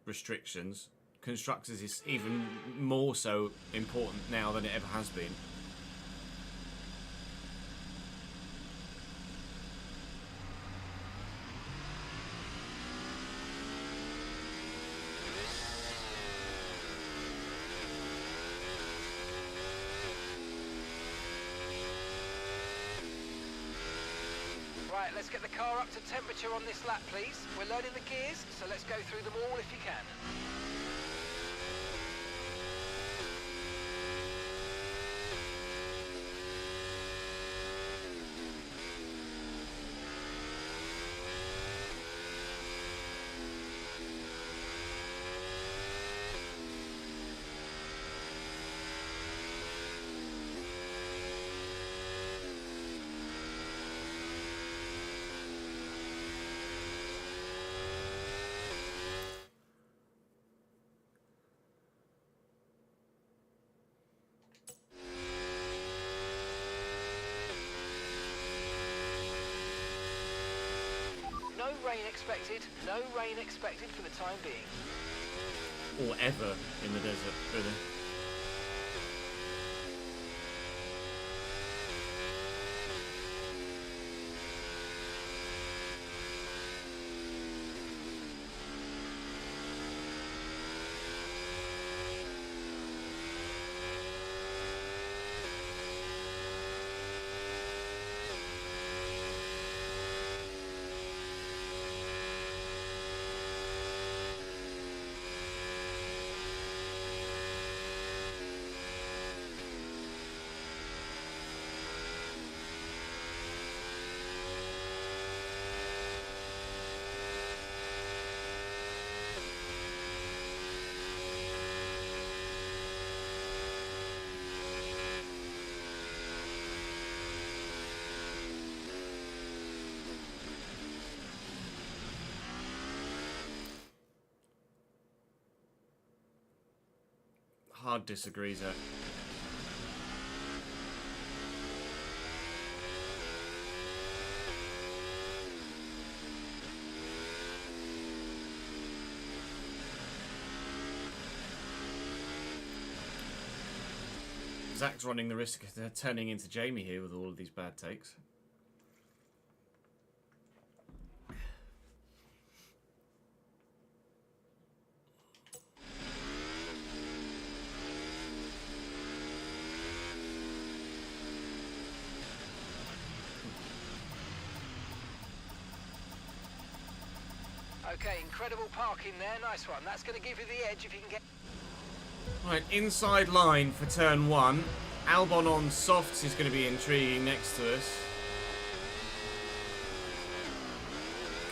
restrictions, constructors is even more so important now than it ever has been. Right, let's get the car up to temperature on this lap, please. We're loading the gears, so let's go through them all if you can. No rain expected, no rain expected for the time being. Or ever in the desert, really. Hard disagrees there. Zach's running the risk of turning into Jamie here with all of these bad takes. Okay, incredible parking there. Nice one. That's going to give you the edge if you can get... Right, inside line for turn 1. Albon on softs is going to be intriguing next to us.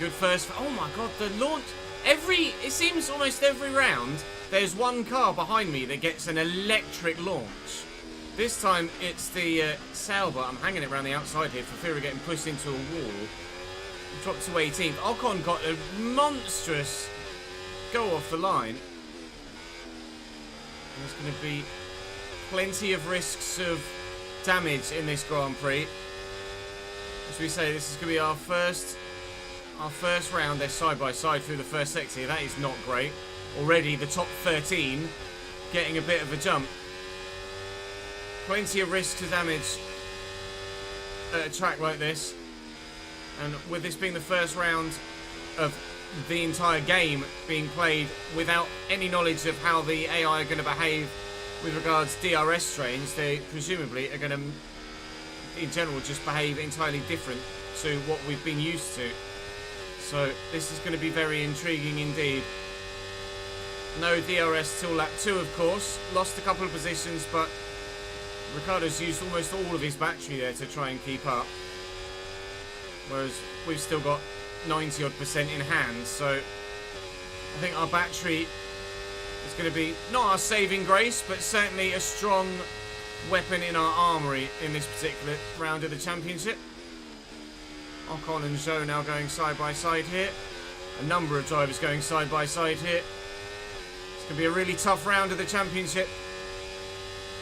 Good first... Oh my god, the launch... It seems almost every round, there's one car behind me that gets an electric launch. This time, it's the Sauber. I'm hanging it around the outside here for fear of getting pushed into a wall. Dropped to 18th. Ocon got a monstrous go off the line. There's going to be plenty of risks of damage in this Grand Prix. As we say, this is going to be our first round. They're side by side through the first sector. That is not great. Already the top 13 getting a bit of a jump. Plenty of risks of damage at a track like this. And with this being the first round of the entire game being played without any knowledge of how the AI are going to behave with regards to DRS trains, they presumably are going to, in general, just behave entirely different to what we've been used to. So this is going to be very intriguing indeed. No DRS till lap 2, of course. Lost a couple of positions, but Ricciardo's used almost all of his battery there to try and keep up. Whereas we've still got 90-odd% in hand, so I think our battery is going to be not our saving grace, but certainly a strong weapon in our armoury in this particular round of the championship. Ocon and Zhou now going side by side here. A number of drivers going side by side here. It's going to be a really tough round of the championship,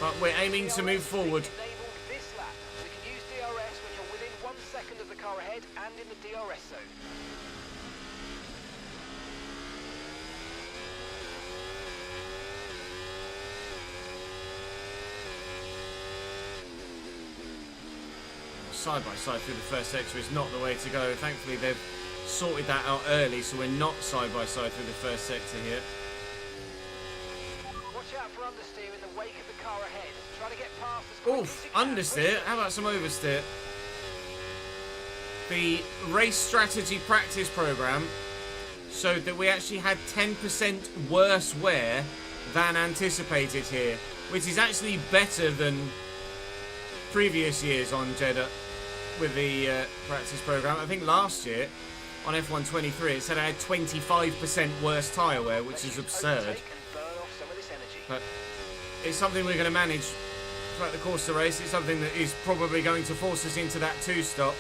but we're aiming to move forward. Ahead and in the DRS zone. Side by side through the first sector is not the way to go. Thankfully they've sorted that out early, so we're not side by side through the first sector here. Watch out for understeer in the wake of the car ahead. Try to get past as quick as you can. Understeer? How about some oversteer? The race strategy practice program showed that we actually had 10% worse wear than anticipated here, which is actually better than previous years on Jeddah with the practice program. I think last year on F1 23 it said I had 25% worse tyre wear, which is absurd. But it's something we're going to manage throughout the course of the race. It's something that is probably going to force us into that 2-stop.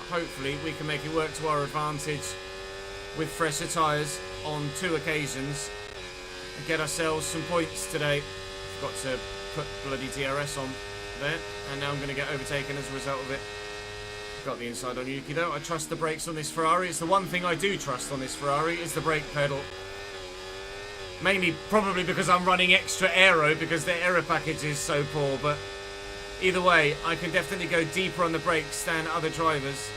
Hopefully we can make it work to our advantage with fresher tyres on 2 occasions and get ourselves some points today. Got to put bloody DRS on there, and now I'm going to get overtaken as a result of it. Got the inside on Yuki though. I trust the brakes on this Ferrari. It's the one thing I do trust on this Ferrari is the brake pedal. Mainly probably because I'm running extra aero because the aero package is so poor, but either way I can definitely go deeper on the brakes than other drivers.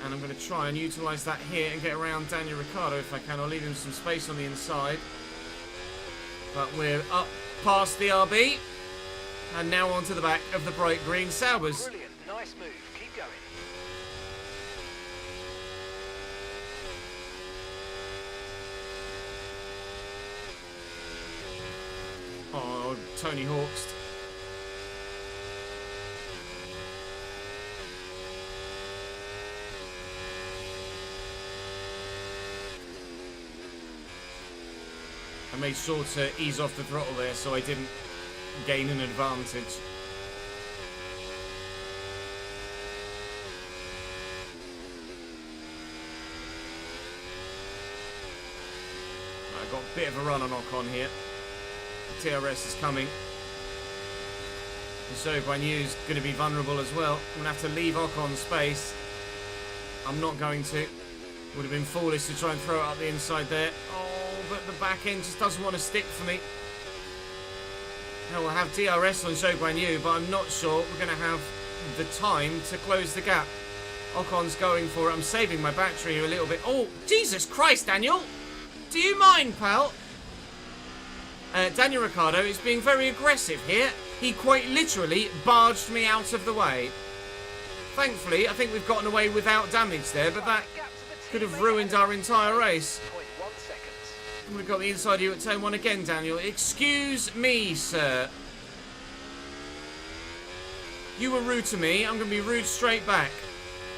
And I'm going to try and utilise that here and get around Daniel Ricciardo if I can. I'll leave him some space on the inside. But we're up past the RB. And now onto the back of the bright green Saubers. Brilliant, nice move. Keep going. Oh, Tony Hawk's. I made sure to ease off the throttle there so I didn't gain an advantage. I got a bit of a run on Ocon here. The TRS is coming. So I knew he's going to be vulnerable as well. I'm going to have to leave Ocon space. I'm not going to. Would have been foolish to try and throw it up the inside there. Oh, but the back end just doesn't want to stick for me. Now we'll have DRS on Zhou Guanyu, but I'm not sure we're going to have the time to close the gap. Ocon's going for it. I'm saving my battery a little bit. Oh, Jesus Christ, Daniel! Do you mind, pal? Daniel Ricciardo is being very aggressive here. He quite literally barged me out of the way. Thankfully, I think we've gotten away without damage there, but that could have ruined our entire race. We've got the inside here at turn 1 again, Daniel. Excuse me, sir. You were rude to me. I'm going to be rude straight back.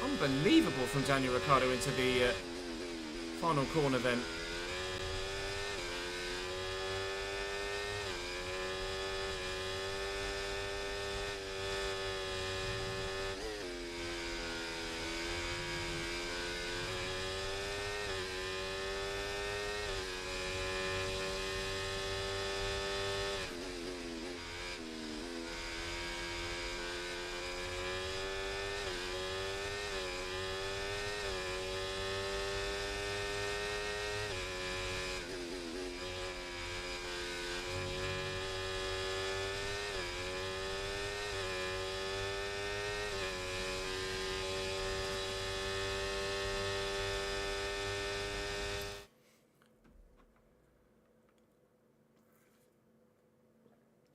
Unbelievable from Daniel Ricciardo into the final corner then.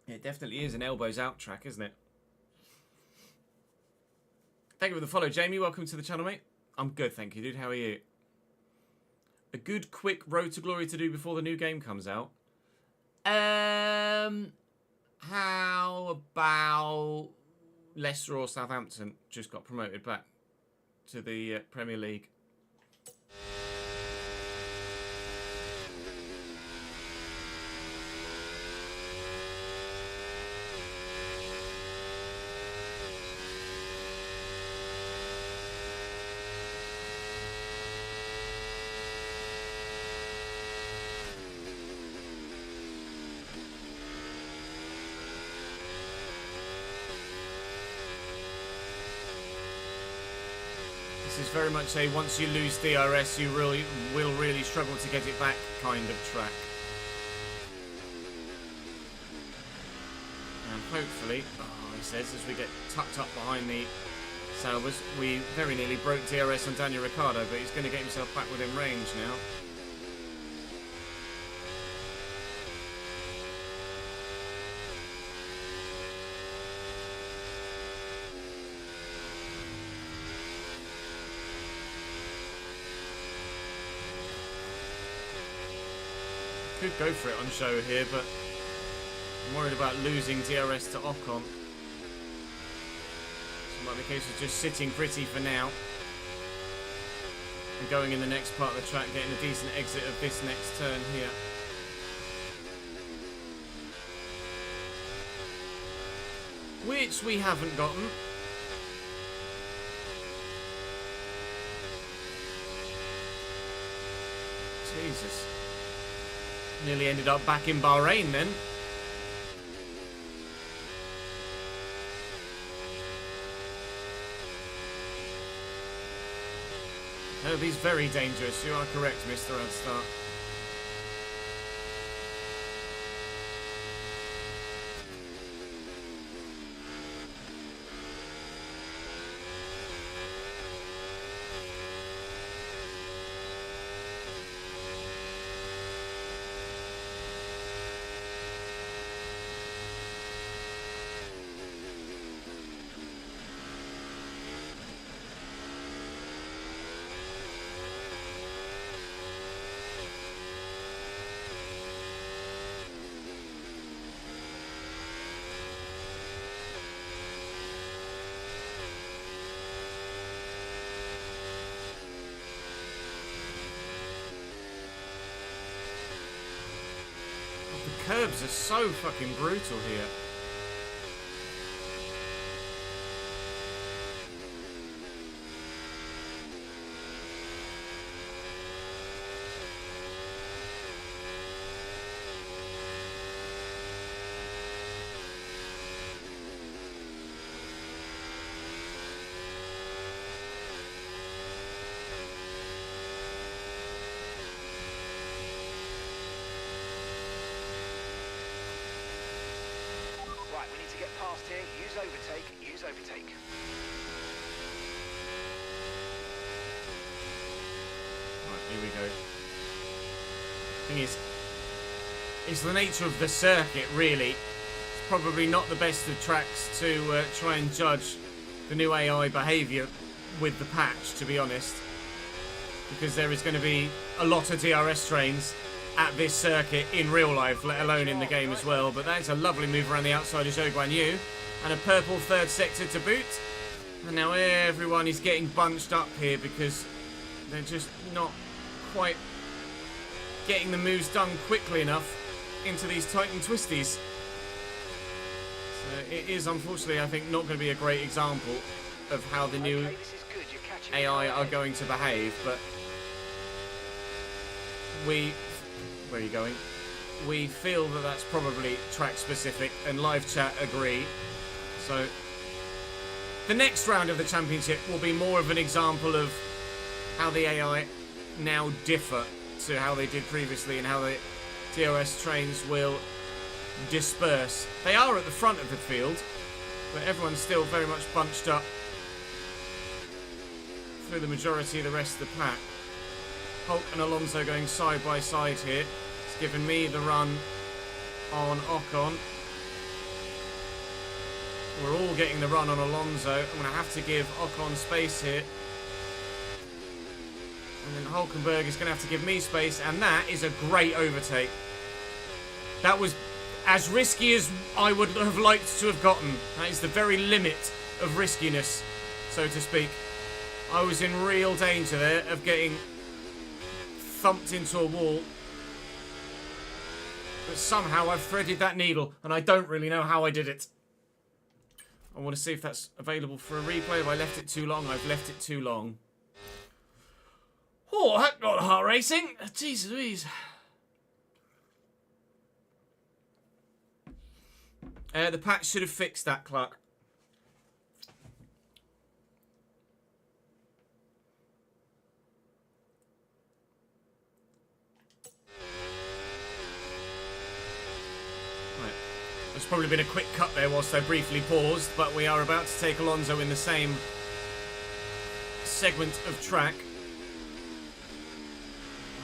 It definitely is an elbows out track, isn't it? Thank you for the follow, Jamie. Welcome to the channel, mate. I'm good, thank you, dude. How are you? A good, quick road to glory to do before the new game comes out. How about Leicester or Southampton just got promoted back to the Premier League? This is very much a once you lose DRS, you will really struggle to get it back kind of track. And hopefully, he says, as we get tucked up behind the Saubers, we very nearly broke DRS on Daniel Ricciardo, but he's going to get himself back within range now. Could go for it on show here, but I'm worried about losing DRS to Ocon. So it might be a case of just sitting pretty for now and going in the next part of the track, getting a decent exit of this next turn here. Which we haven't gotten. Jesus. Nearly ended up back in Bahrain then. Oh, he's very dangerous. You are correct, Mr. Adstar. The curbs are so fucking brutal here. fast here. Use overtake. Use overtake. Right, here we go. Thing is, it's the nature of the circuit, really. It's probably not the best of tracks to try and judge the new AI behaviour with the patch, to be honest. Because there is going to be a lot of DRS trains at this circuit in real life, let alone in the game as well. But that's a lovely move around the outside of Zhou Guanyu. And a purple third sector to boot. And now everyone is getting bunched up here because they're just not quite getting the moves done quickly enough into these tight and twisties. So it is, unfortunately, I think, not going to be a great example of how the new Okay, this is good. You're catching AI me are going to behave, but where are you going? We feel that that's probably track specific, and live chat agree. So the next round of the championship will be more of an example of how the AI now differ to how they did previously and how the DRS trains will disperse. They are at the front of the field, but everyone's still very much bunched up through the majority of the rest of the pack. Hulk and Alonso going side by side here. It's given me the run on Ocon. We're all getting the run on Alonso. I'm going to have to give Ocon space here. And then Hulkenberg is going to have to give me space. And that is a great overtake. That was as risky as I would have liked to have gotten. That is the very limit of riskiness, so to speak. I was in real danger there of getting thumped into a wall. But somehow I've threaded that needle, and I don't really know how I did it. I want to see if that's available for a replay. If I left it too long, I've left it too long. Oh, that got heart racing. Jeez Louise. The patch should have fixed that, Clark. Right. There's probably been a quick cut there whilst I briefly paused, but we are about to take Alonso in the same segment of track.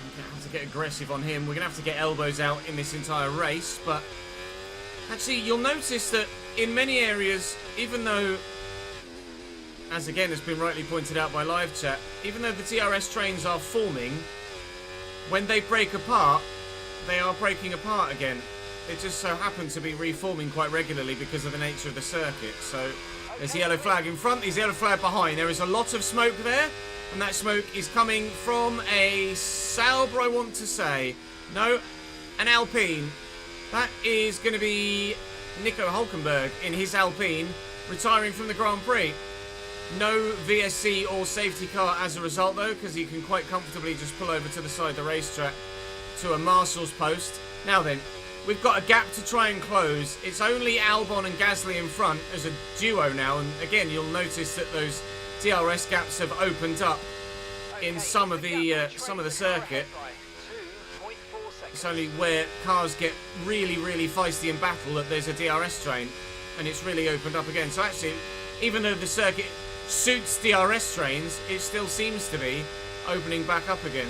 I'm going to have to get aggressive on him. We're going to have to get elbows out in this entire race, but actually, you'll notice that in many areas, even though, as again has been rightly pointed out by live chat, even though the DRS trains are forming, when they break apart, they are breaking apart again. It just so happens to be reforming quite regularly because of the nature of the circuit. So there's a yellow flag in front, there's a yellow flag behind. There is a lot of smoke there, and that smoke is coming from a Sauber, I want to say. No, an Alpine. That is going to be Nico Hulkenberg in his Alpine, retiring from the Grand Prix. No VSC or safety car as a result, though, because he can quite comfortably just pull over to the side of the racetrack to a marshal's post. Now then, we've got a gap to try and close. It's only Albon and Gasly in front as a duo now, and again, you'll notice that those DRS gaps have opened up in some of the circuit. It's only where cars get really, really feisty in battle that there's a DRS train, and it's really opened up again. So actually, even though the circuit suits DRS trains, it still seems to be opening back up again.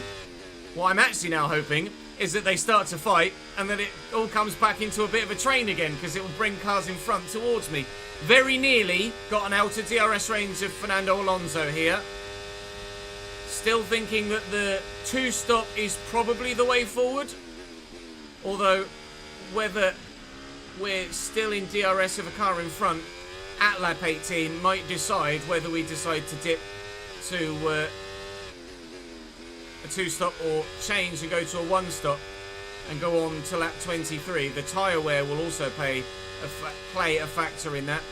What I'm actually now hoping is that they start to fight, and that it all comes back into a bit of a train again, because it will bring cars in front towards me. Very nearly got an outer DRS range of Fernando Alonso here. Still thinking that the two-stop is probably the way forward. Although, whether we're still in DRS of a car in front at lap 18 might decide whether we decide to dip to a two-stop or change and go to a one-stop and go on to lap 23. The tyre wear will also play a factor in that.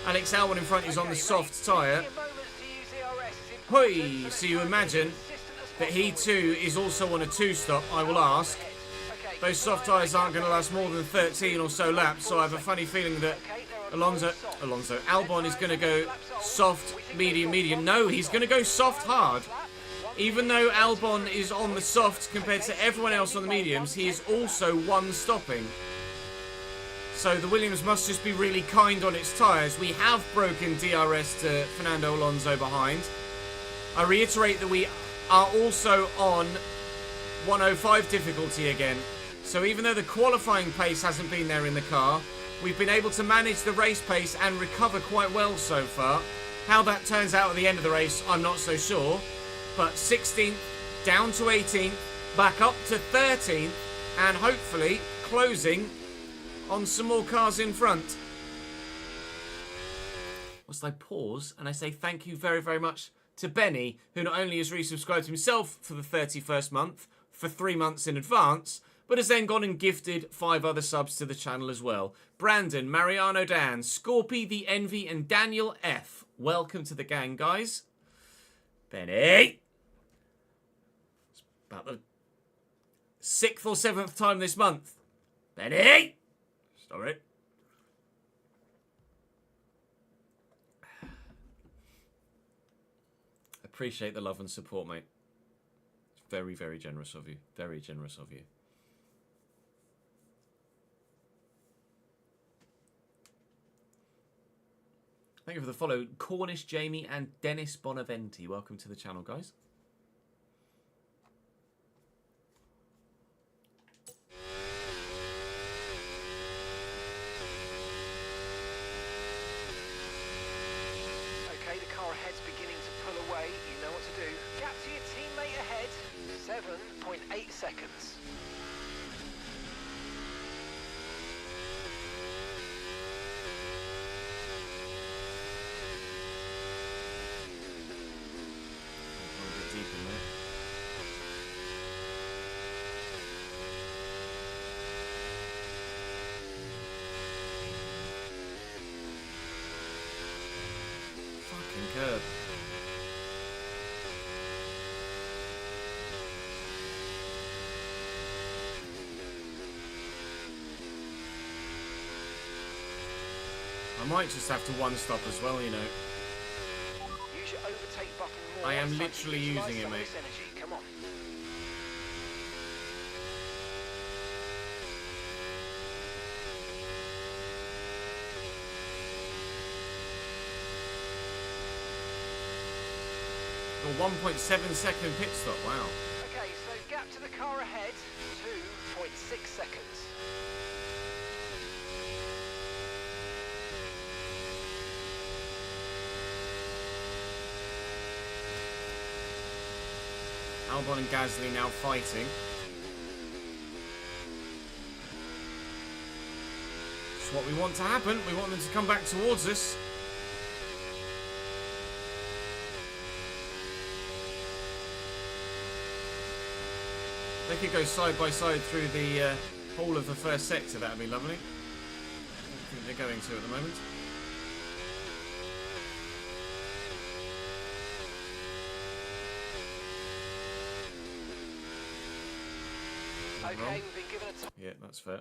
Alex Albon in front is on the soft tyre. Hoi! So you imagine that he too is also on a two-stop, I will ask. Those soft tyres aren't going to last more than 13 or so laps, so I have a funny feeling that Albon is going to go soft, medium, medium. No, he's going to go soft, hard. Even though Albon is on the soft compared to everyone else on the mediums, he is also one-stopping. So the Williams must just be really kind on its tyres. We have broken DRS to Fernando Alonso behind. I reiterate that we are also on 105 difficulty again. So even though the qualifying pace hasn't been there in the car, we've been able to manage the race pace and recover quite well so far. How that turns out at the end of the race, I'm not so sure. But 16th, down to 18th, back up to 13th, and hopefully closing on some more cars in front. Whilst I pause and I say thank you very, very much to Benny, who not only has resubscribed himself for the 31st month, for 3 months in advance, but has then gone and gifted 5 other subs to the channel as well. Brandon, Mariano Dan, Scorpy, The Envy, and Daniel F. Welcome to the gang, guys. Benny! It's about the 6th or 7th time this month. Benny! Stop it. Appreciate the love and support, mate. It's very, very generous of you. Very generous of you. Thank you for the follow. Cornish Jamie and Dennis Bonaventi. Welcome to the channel, guys. Okay, the car ahead's beginning to pull away. You know what to do. Gap to your teammate ahead. 7.8 seconds. Deep in there. Fucking curb. I might just have to one stop as well, you know. Use your overtake button more. I am so you literally can utilize using it, some of mate. this energy. Come on. A 1.7 second pit stop, wow. Okay, so gap to the car ahead. 2.6 seconds. Albon and Gasly now fighting. It's what we want to happen. We want them to come back towards us. They could go side by side through the whole of the first sector. That would be lovely. I don't think they're going to at the moment. Okay, we've been given a time. Yeah, that's fair.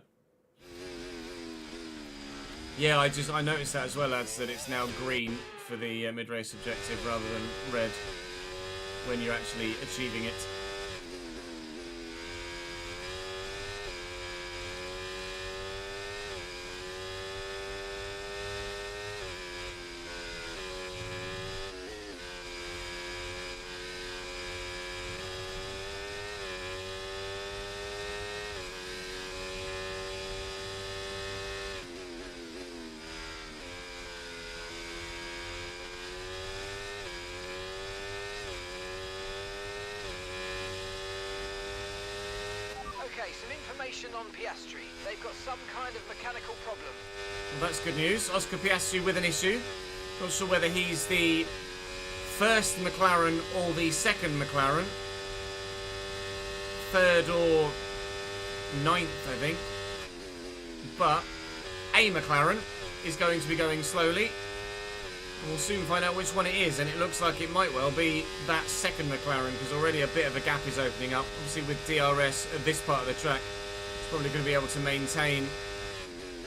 Yeah, I noticed that as well, lads, that it's now green for the mid-race objective rather than red when you're actually achieving it. Okay, some information on Piastri. They've got some kind of mechanical problem. Well, that's good news. Oscar Piastri with an issue. Not sure whether he's the first McLaren or the second McLaren. Third or ninth, I think. But a McLaren is going to be going slowly. We'll soon find out which one it is, and it looks like it might well be that second McLaren, because already a bit of a gap is opening up. Obviously with DRS at this part of the track, it's probably going to be able to maintain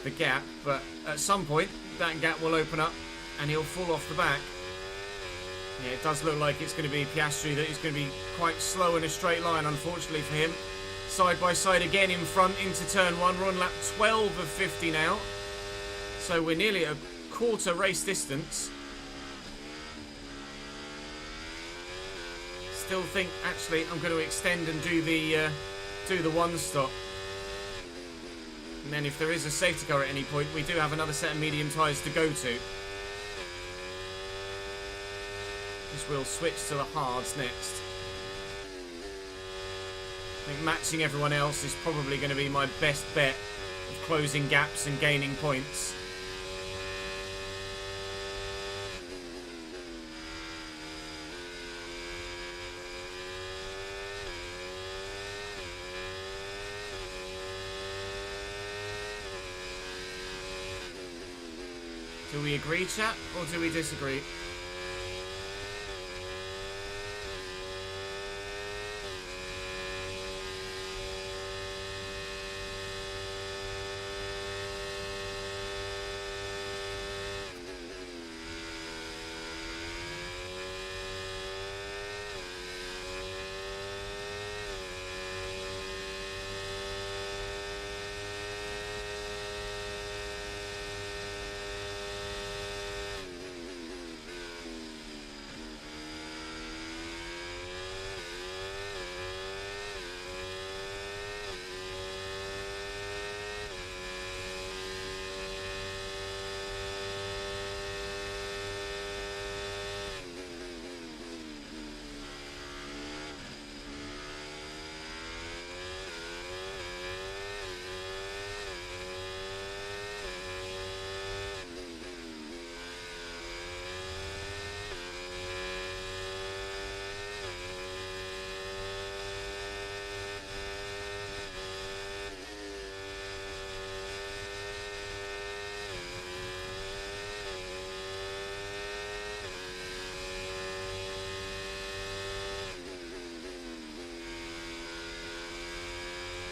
the gap, but at some point that gap will open up and he'll fall off the back. Yeah, it does look like it's going to be Piastri that is going to be quite slow in a straight line, unfortunately for him. Side by side again in front into turn one. We're on lap 12 of 50 now. So we're nearly a quarter race distance. Still think, actually, I'm going to extend and do the one stop. And then if there is a safety car at any point, we do have another set of medium tyres to go to. Because we'll switch to the hards next. I think matching everyone else is probably going to be my best bet of closing gaps and gaining points. Do we agree, chat, or do we disagree?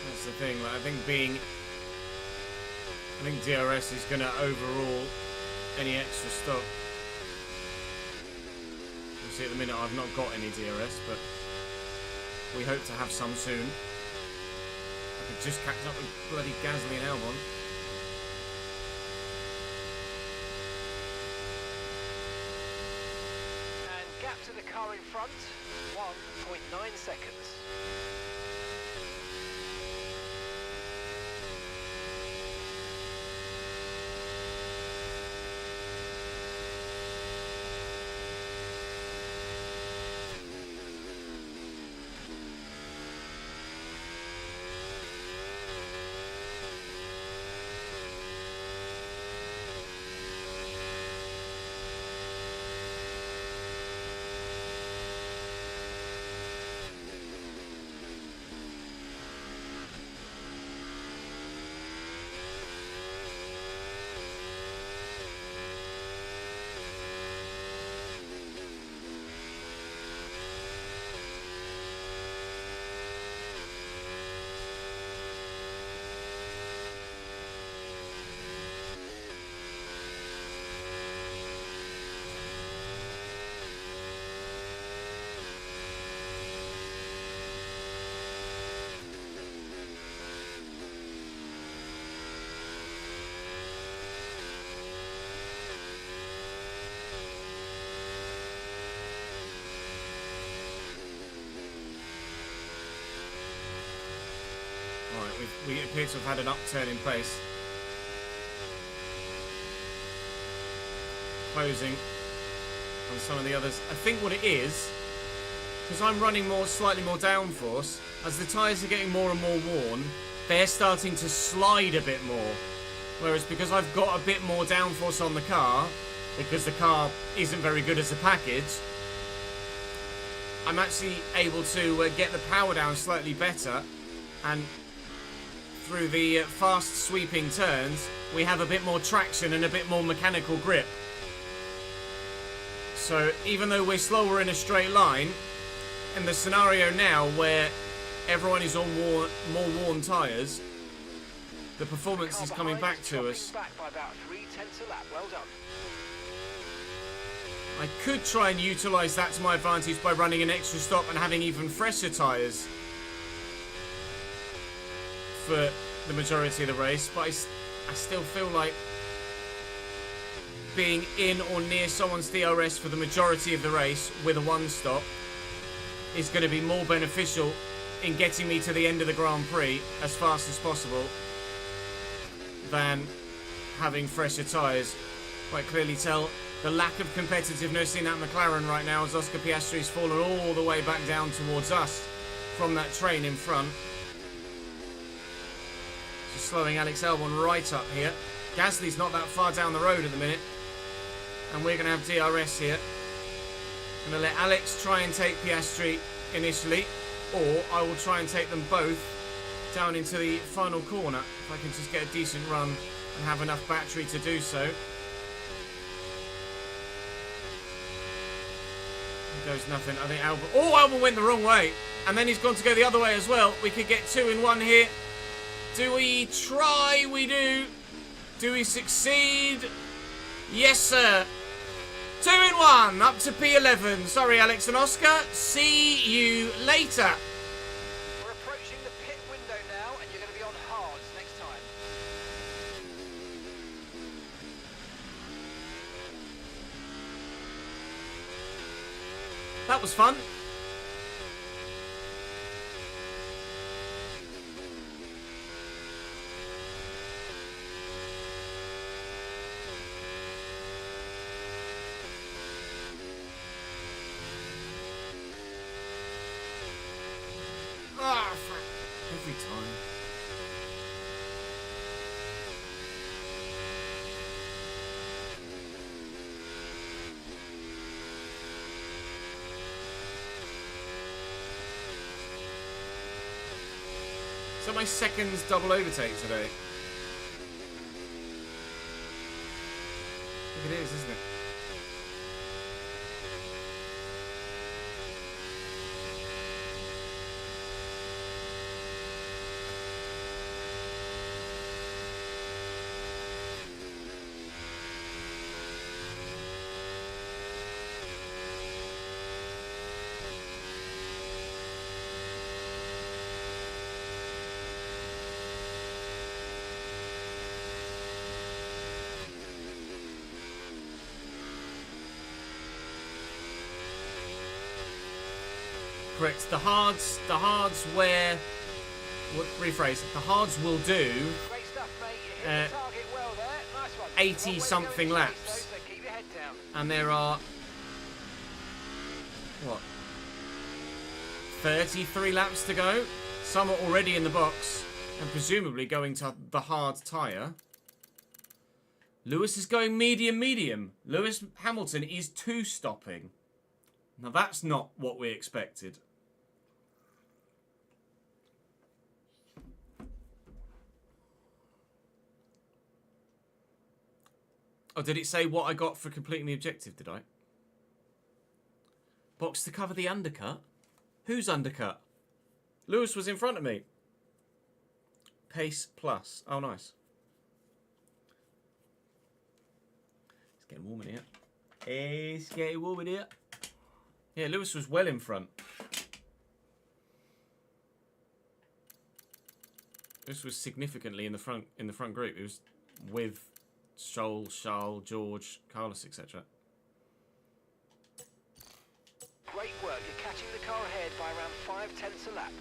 That's the thing, like, I think DRS is going to overrule any extra stop. You see, at the minute I've not got any DRS, but we hope to have some soon. I could just catch up with bloody Gasly and Albon. And gap to the car in front, 1.9 seconds. We appear to have had an upturn in pace. Closing on some of the others. I think what it is, because I'm running slightly more downforce, as the tyres are getting more and more worn, they're starting to slide a bit more. Whereas because I've got a bit more downforce on the car, because the car isn't very good as a package, I'm actually able to get the power down slightly better, and through the fast sweeping turns, we have a bit more traction and a bit more mechanical grip. So even though we're slower in a straight line, in the scenario now where everyone is on more worn tyres, the performance is coming back to us. Back by about 0.3 a lap. Well done. I could try and utilise that to my advantage by running an extra stop and having even fresher tyres for the majority of the race, but I still feel like being in or near someone's DRS for the majority of the race with a one stop is going to be more beneficial in getting me to the end of the Grand Prix as fast as possible than having fresher tyres. Quite clearly tell the lack of competitiveness in that McLaren right now as Oscar Piastri's fallen all the way back down towards us from that train in front. Just slowing Alex Albon right up here. Gasly's not that far down the road at the minute. And we're going to have DRS here. I'm going to let Alex try and take Piastri initially, or I will try and take them both down into the final corner if I can just get a decent run and have enough battery to do so. There goes nothing. I think Albon... Oh, Albon went the wrong way. And then he's gone to go the other way as well. We could get 2 in 1 here. Do we try? We do. Do we succeed? Yes, sir. 2 in 1. Up to P11. Sorry, Alex and Oscar. See you later. We're approaching the pit window now, and you're going to be on hards next time. That was fun. Ah, fuck. Every time. Is that my second double overtake today? I think it is, isn't it? Correct. The hards where... rephrase. The hards will do Great stuff, mate. You hit the target well there. Nice one. 80 something laps. So keep your head down. And there are... what? 33 laps to go. Some are already in the box. And presumably going to the hard tyre. Lewis is going medium. Lewis Hamilton is 2-stopping. Now that's not what we expected. Oh, did it say what I got for completing the objective, did I? Box to cover the undercut? Who's undercut? Lewis was in front of me. Pace plus. Oh, nice. It's getting warm in here. It's getting warm in here. Yeah, Lewis was well in front. Lewis was significantly in the front group. It was with Stroll, Charles, George, Carlos, etc. Great work. You're catching the car ahead by around 0.5 a lap.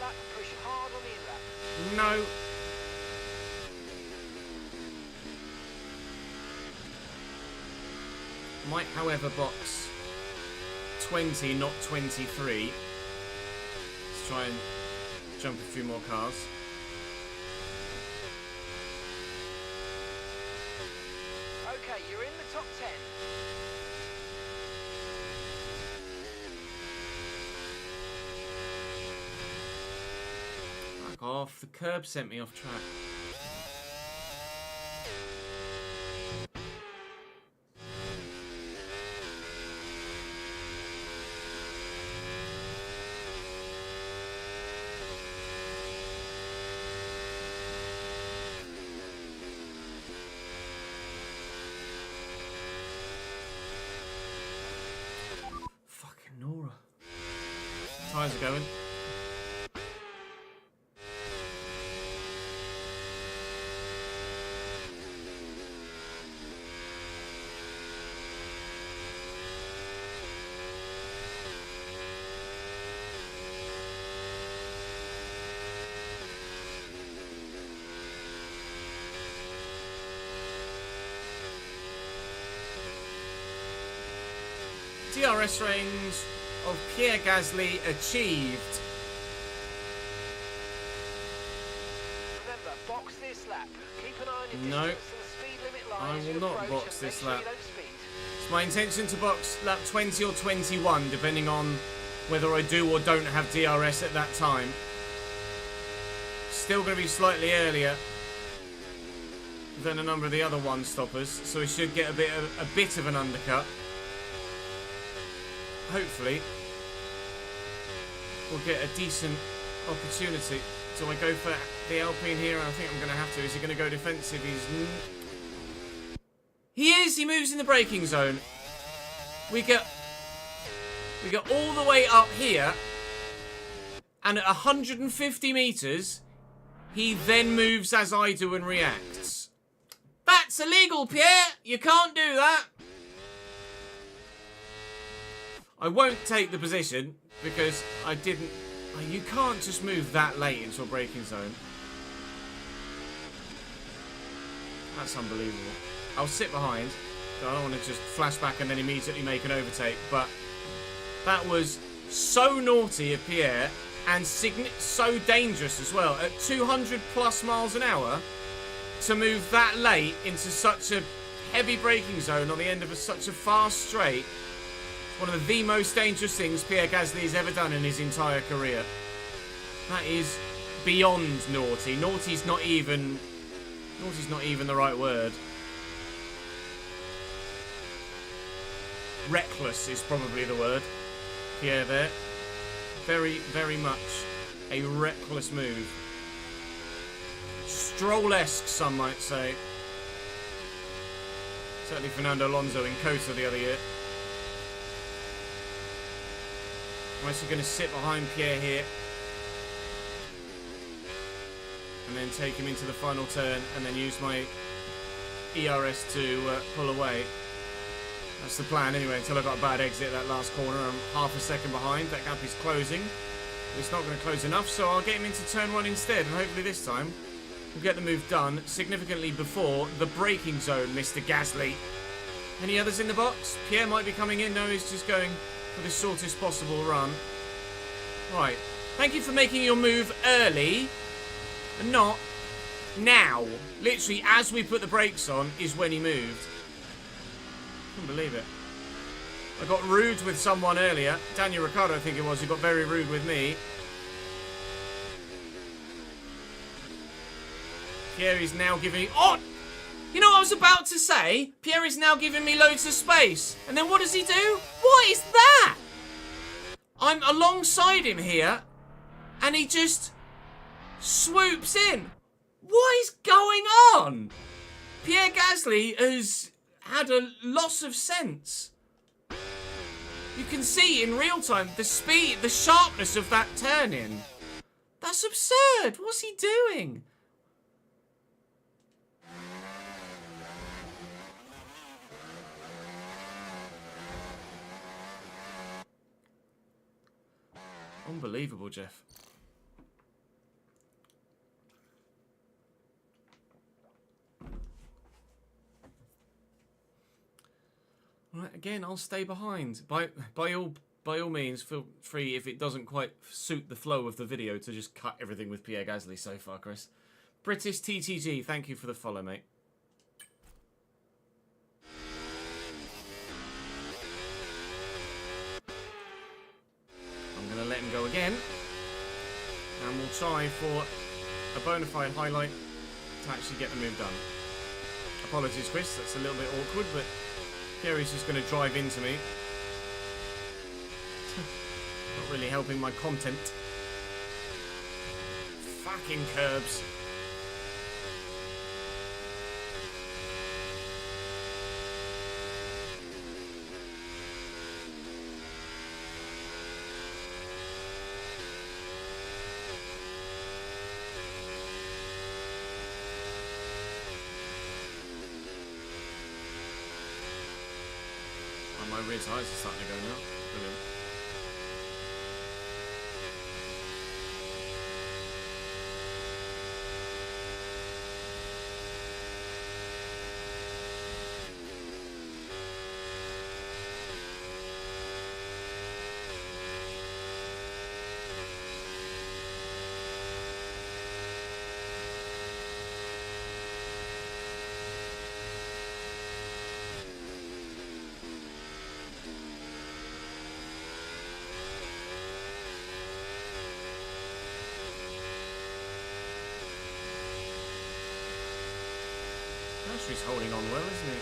outlap and push hard on the inlap. No. Might, however, box 20, not 23. Let's try and jump a few more cars. Okay, you're in the top 10. Fuck off. The curb sent me off track. Fucking Nora. Tyres are going. DRS range of Pierre Gasly achieved. Remember, box this lap. Keep an eye on your No. distance and the speed limit line I as will you not approach, box and this make sure lap. you don't speed. It's my intention to box lap 20 or 21, depending on whether I do or don't have DRS at that time. Still going to be slightly earlier than a number of the other one-stoppers, so we should get a bit of an undercut. Hopefully, we'll get a decent opportunity. Do I go for the Alpine here? I think I'm going to have to. Is he going to go defensive? He is! He moves in the braking zone. We get all the way up here, and at 150 metres, he then moves as I do and reacts. That's illegal, Pierre! You can't do that! I won't take the position, because I didn't... You can't just move that late into a braking zone. That's unbelievable. I'll sit behind. I don't want to just flash back and then immediately make an overtake, but that was so naughty of Pierre and so dangerous as well. At 200 plus miles an hour, to move that late into such a heavy braking zone on the end of such a fast straight, one of the most dangerous things Pierre Gasly has ever done in his entire career. That is beyond naughty. Naughty's not even the right word. Reckless is probably the word. Pierre there. Very, very much a reckless move. Stroll-esque, some might say. Certainly Fernando Alonso in Cota the other year. I'm actually going to sit behind Pierre here. And then take him into the final turn and then use my ERS to pull away. That's the plan anyway, until I got a bad exit at that last corner. I'm half a second behind. That gap is closing. It's not going to close enough, so I'll get him into turn one instead. And hopefully this time we'll get the move done significantly before the braking zone, Mr. Gasly. Any others in the box? Pierre might be coming in. No, he's just going for the shortest possible run. Right. Thank you for making your move early. And not now. Literally, as we put the brakes on is when he moved. Couldn't believe it. I got rude with someone earlier. Daniel Ricciardo, I think it was, who got very rude with me. Pierre is now giving... Oh! You know what I was about to say? Pierre is now giving me loads of space. And then what does he do? What is that? I'm alongside him here. And he just swoops in. What is going on? Pierre Gasly has had a loss of sense. You can see in real time the speed, the sharpness of that turn-in. That's absurd. What's he doing? Unbelievable, Jeff. again, I'll stay behind. By all means, feel free, if it doesn't quite suit the flow of the video, to just cut everything with Pierre Gasly so far, Chris. British TTG, thank you for the follow, mate. I'm going to let him go again. And we'll try for a bona fide highlight to actually get the move done. Apologies, Chris, that's a little bit awkward, but Pierre's just going to drive into me. Not really helping my content. Fucking curbs. My rear tyres are starting to go now. Brilliant. He's holding on well, isn't he?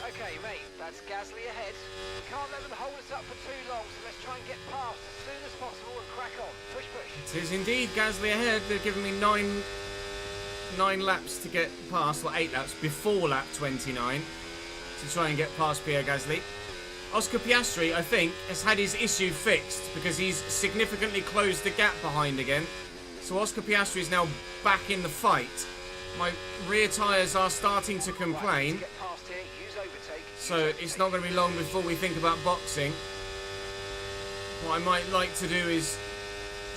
Okay, mate, that's Gasly ahead. We can't let them hold us up for too long, so let's try and get past as soon as possible and crack on. Push, push. It is indeed Gasly ahead. They're giving me nine laps to get past, well, 8 laps before lap 29 to try and get past Pierre Gasly. Oscar Piastri, I think, has had his issue fixed because he's significantly closed the gap behind again. So Oscar Piastri is now back in the fight. My rear tyres are starting to complain. Right, So it's not going to be long before we think about boxing. What I might like to do is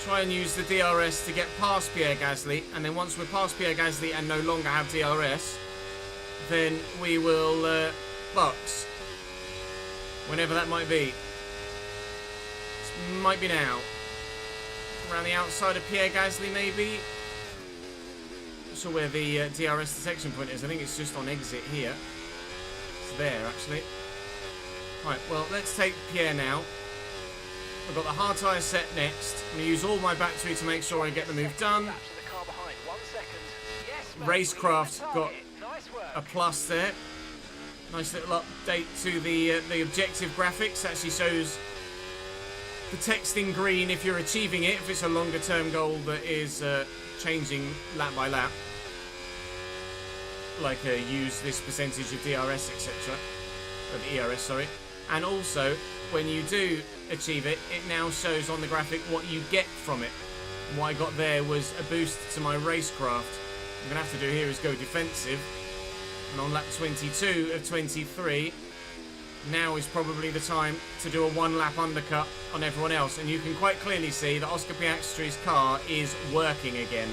try and use the DRS to get past Pierre Gasly, and then once we're past Pierre Gasly and no longer have DRS, then we will box. Whenever that might be. This might be now. Around the outside of Pierre Gasly, maybe. Not sure where the DRS detection point is. I think it's just on exit here. There actually. Right, well, let's take Pierre now. I've got the hard tyre set next. I'm going to use all my battery to make sure I get the move done. Racecraft got a plus there. Nice little update to the objective graphics. Actually shows the text in green if you're achieving it, if it's a longer term goal that is changing lap by lap. Like use this percentage of DRS, etc. Of ERS, sorry. And also, when you do achieve it, it now shows on the graphic what you get from it. And what I got there was a boost to my racecraft. What I'm going to have to do here is go defensive. And on lap 22 of 23, now is probably the time to do a one-lap undercut on everyone else. And you can quite clearly see that Oscar Piastri's car is working again.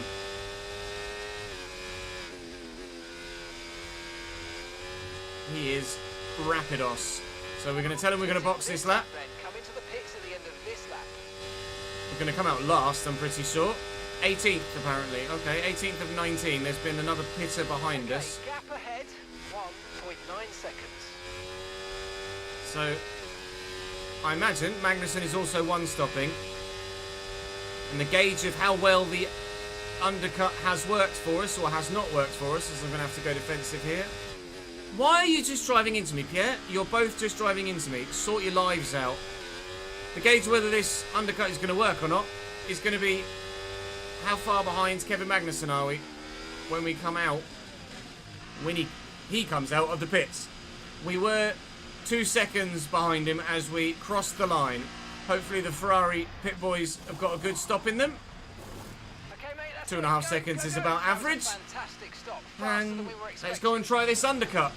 He is Rapidos. So we're going to tell him we're going to box this lap. We're going to come out last, I'm pretty sure. 18th, apparently. Okay, 18th of 19. There's been another pitter behind us. Gap ahead, 1.9 seconds. So, I imagine Magnussen is also one-stopping. And the gauge of how well the undercut has worked for us, or has not worked for us, as I'm going to have to go defensive here. Why are you just driving into me, Pierre? You're both just driving into me. Sort your lives out. The gauge of whether this undercut is going to work or not is going to be how far behind Kevin Magnussen are we when we come out, when he comes out of the pits. We were 2 seconds behind him as we crossed the line. Hopefully the Ferrari pit boys have got a good stop in them. 2.5 seconds is about average. Fantastic stop. Faster And than we were let's expecting. go and try this undercut.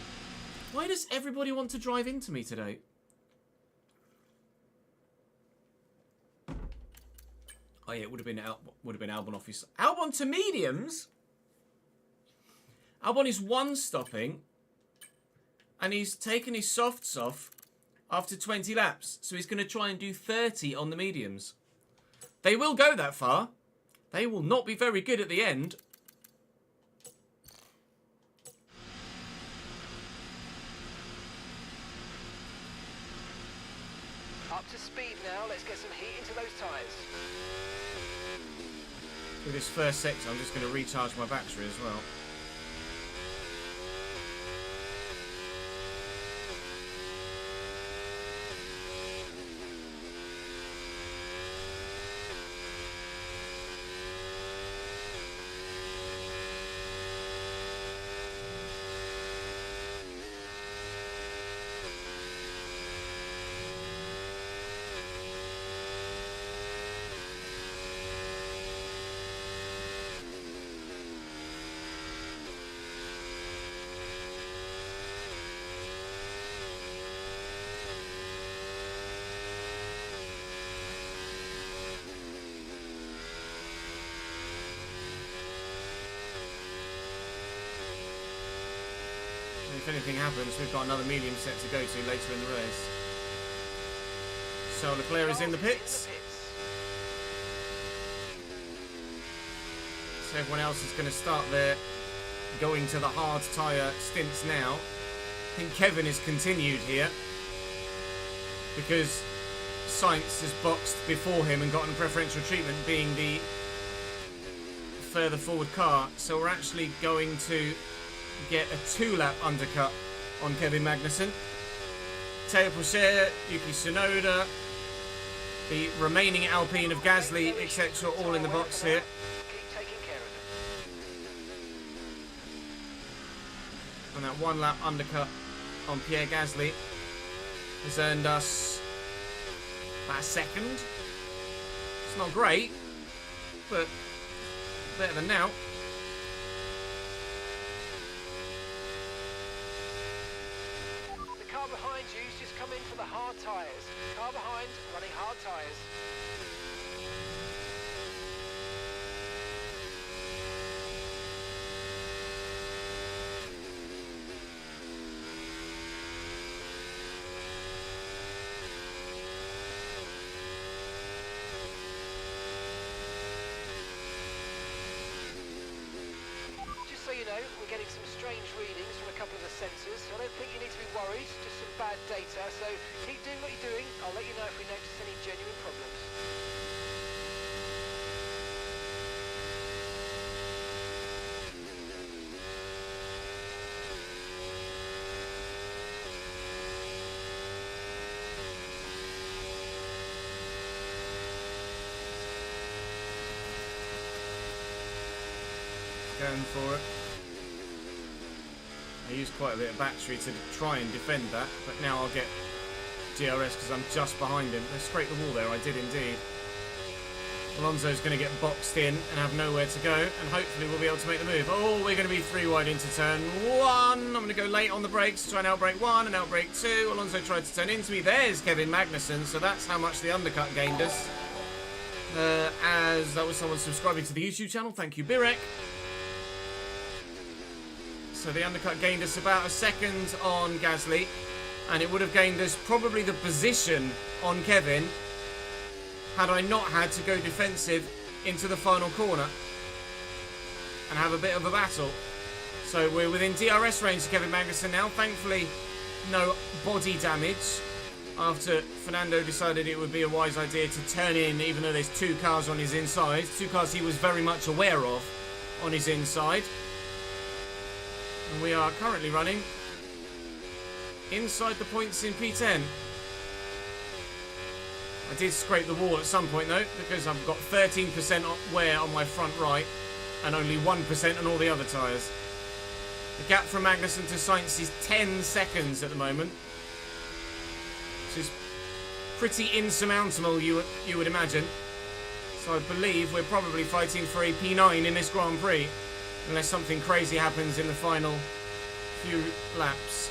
Why does everybody want to drive into me today? Oh yeah, it would have been Albon off his... Albon to mediums? Albon is one stopping. And he's taken his softs off after 20 laps. So he's going to try and do 30 on the mediums. They will go that far. They will not be very good at the end. Up to speed now. Let's get some heat into those tyres. With this first sector, I'm just going to recharge my battery as well. If anything happens, we've got another medium set to go to later in the race. So Leclerc is in the pits. So everyone else is going to start their going to the hard tyre stints now. I think Kevin has continued here because Sainz has boxed before him and gotten preferential treatment, being the further forward car. So we're actually going to get a 2-lap undercut on Kevin Magnussen. Teo Pourchaire, Yuki Tsunoda, the remaining Alpine of Gasly, etc., all in the box here. Keep taking care of it. And that 1-lap undercut on Pierre Gasly has earned us about a second. It's not great, but better than now. The car behind you's just come in for the hard tyres. Car behind running hard tyres. Just so you know, we're getting some strange readings from a couple of the sensors. I don't think you need to be worried, just some bad data. So keep doing what you're doing. I'll let you know if we notice any genuine problems. Going for it. I used quite a bit of battery to try and defend that, but now I'll get DRS because I'm just behind him. I scraped the wall there, I did indeed. Alonso's going to get boxed in and have nowhere to go, and hopefully we'll be able to make the move. Oh, we're going to be 3 wide into turn 1. I'm going to go late on the brakes to try and outbrake 1 and outbrake 2. Alonso tried to turn into me. There's Kevin Magnussen, so that's how much the undercut gained us. As that was someone subscribing to the YouTube channel. Thank you, Birek. So the undercut gained us about a second on Gasly, and it would have gained us probably the position on Kevin had I not had to go defensive into the final corner and have a bit of a battle. So we're within DRS range to Kevin Magnussen now. Thankfully, no body damage after Fernando decided it would be a wise idea to turn in, even though there's 2 cars on his inside. 2 cars he was very much aware of on his inside. And we are currently running inside the points in P10. I did scrape the wall at some point though, because I've got 13% wear on my front right and only 1% on all the other tyres. The gap from Magnussen to Sainz is 10 seconds at the moment, which is pretty insurmountable, you would imagine. So I believe we're probably fighting for a P9 in this Grand Prix. Unless something crazy happens in the final few laps.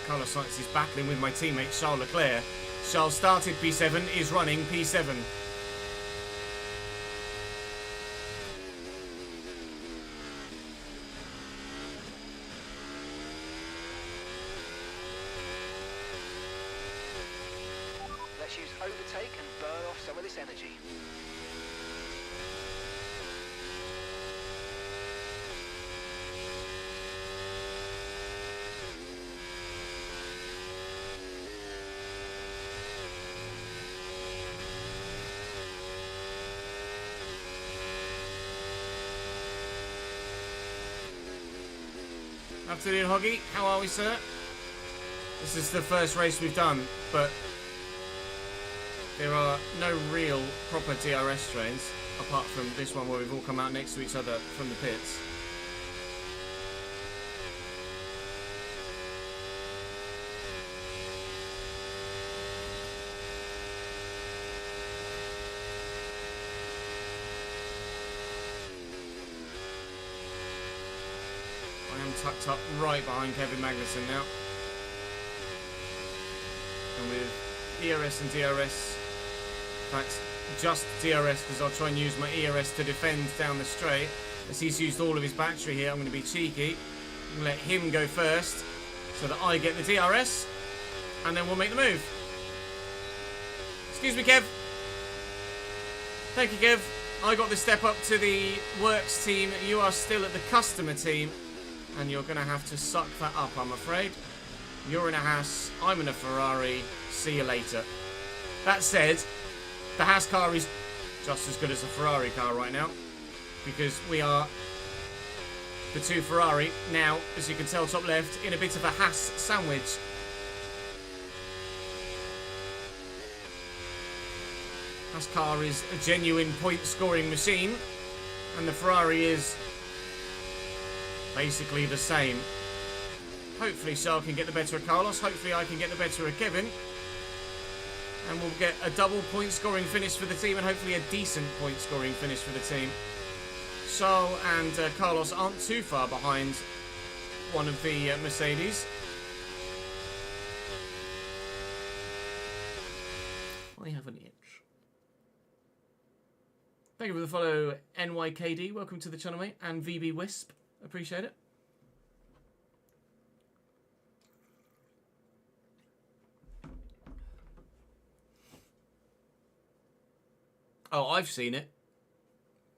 Carlos Sainz is battling with my teammate Charles Leclerc. Charles started P7, is running P7. Let's use overtake and burn off some of this energy. Afternoon, Hoggy. How are we, sir? This is the first race we've done, but there are no real proper DRS trains, apart from this one where we've all come out next to each other from the pits. I am tucked up right behind Kevin Magnussen now. And with ERS and DRS, in fact, just DRS, because I'll try and use my ERS to defend down the straight. As he's used all of his battery here, I'm going to be cheeky and let him go first so that I get the DRS, and then we'll make the move. Excuse me, Kev. Thank you, Kev. I got the step up to the works team. You are still at the customer team, and you're going to have to suck that up, I'm afraid. You're in a Haas, I'm in a Ferrari. See you later. That said, the Haas car is just as good as a Ferrari car right now, because we are the two Ferrari now, as you can tell top left, in a bit of a Haas sandwich. Haas car is a genuine point scoring machine, and the Ferrari is basically the same. Hopefully Charles can get the better of Carlos. Hopefully I can get the better of Kevin. And we'll get a double point scoring finish for the team, and hopefully a decent point scoring finish for the team. Charles and Carlos aren't too far behind one of the Mercedes. I have an itch. Thank you for the follow, NYKD. Welcome to the channel, mate. And VB Wisp. Appreciate it. Oh, I've seen it.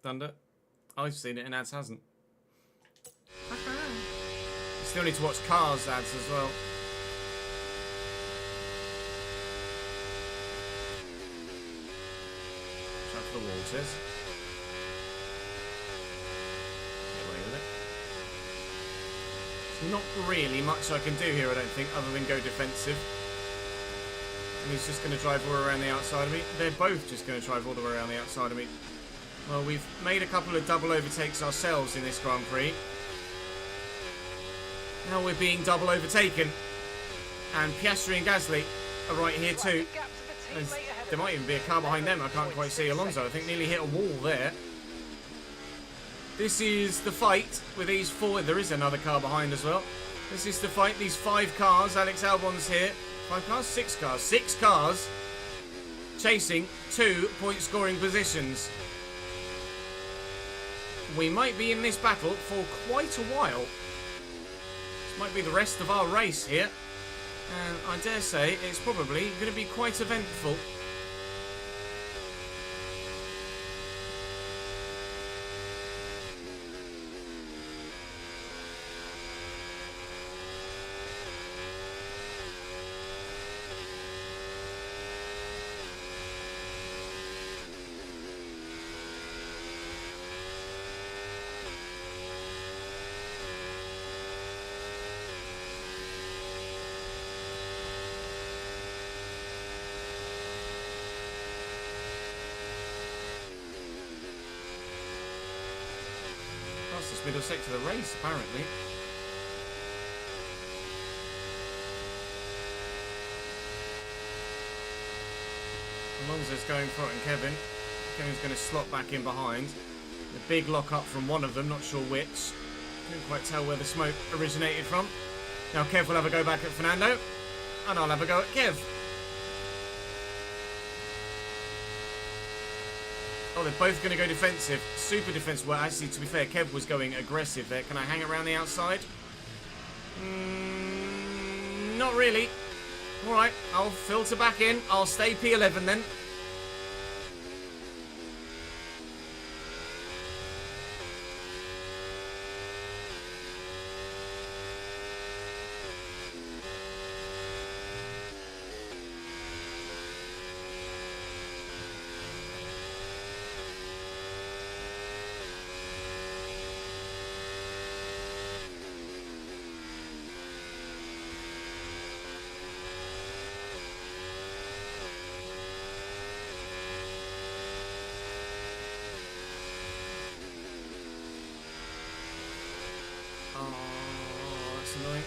Thunder. I've seen it and Ads hasn't. Still need to watch Cars ads as well. Shout for the waters. Get away with it. There's not really much I can do here, I don't think, other than go defensive. And he's just going to drive all around the outside of me. They're both just going to drive all the way around the outside of me. Well, we've made a couple of double overtakes ourselves in this Grand Prix. Now we're being double overtaken. And Piastri and Gasly are right here too. There might even be a car behind them. I can't quite see. Alonso, I think, nearly hit a wall there. This is the fight with these four. There is another car behind as well. This is the fight. These 5 cars. Alex Albon's here. 5 cars? 6 cars. 6 cars chasing 2 point scoring positions. We might be in this battle for quite a while. This might be the rest of our race here. And I dare say it's probably going to be quite eventful. Fastest middle sector of the race, apparently. Alonso's going for it and Kevin. Kevin's going to slot back in behind. The big lock up from one of them, not sure which. Couldn't quite tell where the smoke originated from. Now Kev will have a go back at Fernando. And I'll have a go at Kev. Oh, they're both going to go defensive. Super defensive. Well, actually, to be fair, Kev was going aggressive there. Can I hang around the outside? Not really. Alright, I'll filter back in. I'll stay P11 then. Annoying.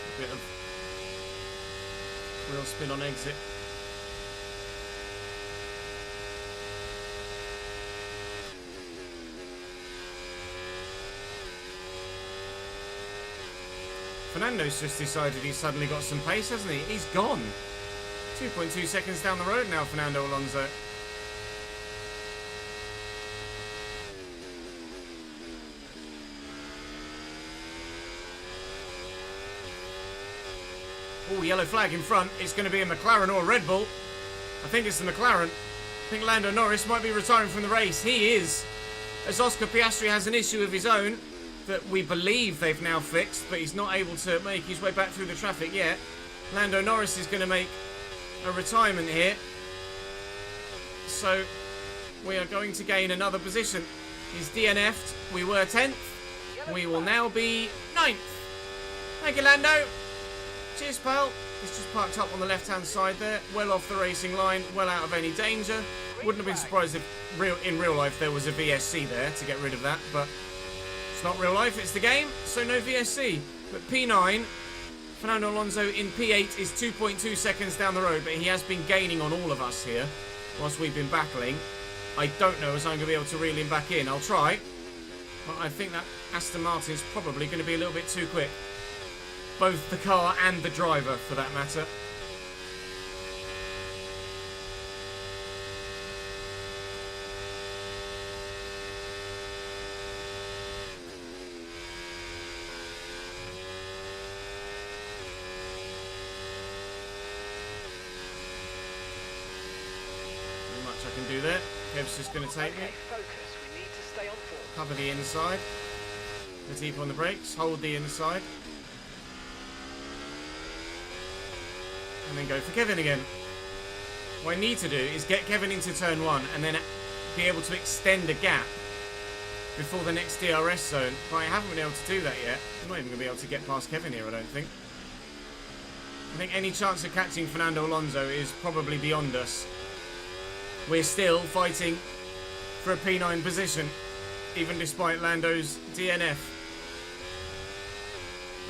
A bit of real spin on exit. Fernando's just decided he's suddenly got some pace, hasn't he? He's gone. 2.2 seconds down the road now, Fernando Alonso. Oh, yellow flag in front. It's going to be a McLaren or a Red Bull. I think it's the McLaren. I think Lando Norris might be retiring from the race. He is. As Oscar Piastri has an issue of his own that we believe they've now fixed, but he's not able to make his way back through the traffic yet. Lando Norris is going to make a retirement here. So we are going to gain another position. He's DNF'd. We were 10th. We will now be 9th. Thank you, Lando. Cheers, pal. It's just parked up on the left-hand side there, well off the racing line, well out of any danger. Wouldn't have been surprised if in real life there was a VSC there to get rid of that, but it's not real life, it's the game, so no VSC. But P9, Fernando Alonso in P8 is 2.2 seconds down the road, but he has been gaining on all of us here whilst we've been battling. I don't know as I'm going to be able to reel him back in. I'll try, but I think that Aston Martin's probably going to be a little bit too quick. Both the car and the driver, for that matter. Not much I can do there. Kev's just going to take me. Focus. We need to stay on form. Cover the inside. Go deep on the brakes. Hold the inside. And then go for Kevin again. What I need to do is get Kevin into turn 1 and then be able to extend a gap before the next DRS zone. But I haven't been able to do that yet. I'm not even going to be able to get past Kevin here, I don't think. I think any chance of catching Fernando Alonso is probably beyond us. We're still fighting for a P9 position, even despite Lando's DNF.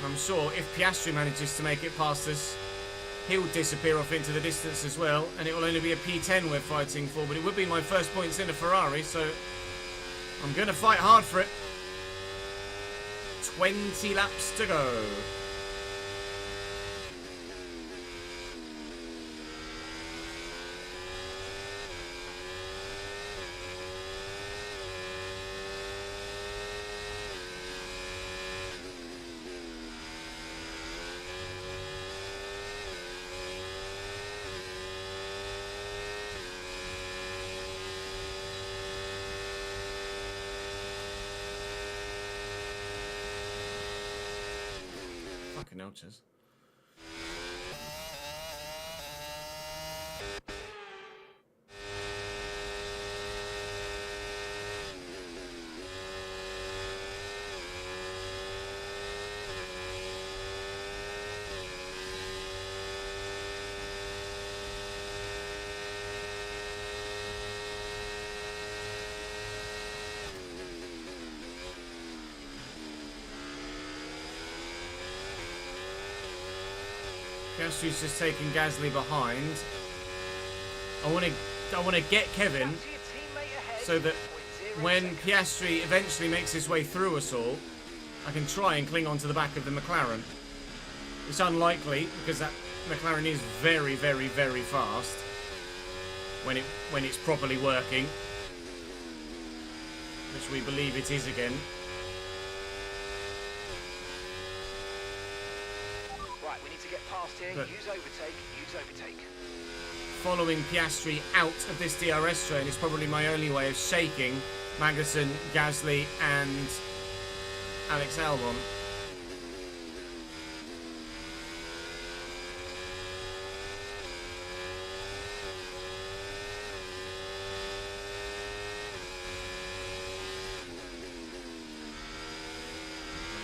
I'm sure if Piastri manages to make it past us, he'll disappear off into the distance as well, and it will only be a P10 we're fighting for, but it would be my first points in a Ferrari, so I'm going to fight hard for it. 20 laps to go. Fucking ouches. Piastri's just taking Gasly behind. I want to get Kevin Back to your teammate ahead, so that 0.0 when seconds. Piastri eventually makes his way through us all, I can try and cling onto the back of the McLaren. It's unlikely because that McLaren is very, very, very fast when it's properly working, which we believe it is again. Right, we need to get past here. But- Use overtake. Use overtake. Following Piastri out of this DRS train is probably my only way of shaking Magnussen, Gasly and Alex Albon.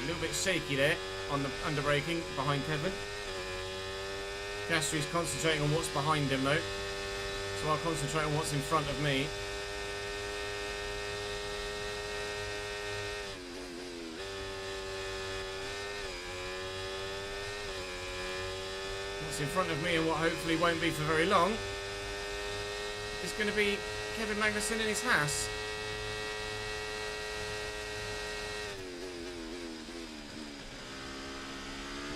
A little bit shaky there on the underbraking behind Kevin. Piastri's concentrating on what's behind him though, so I'll concentrate on what's in front of me. What's in front of me and what hopefully won't be for very long is going to be Kevin Magnussen in his Haas.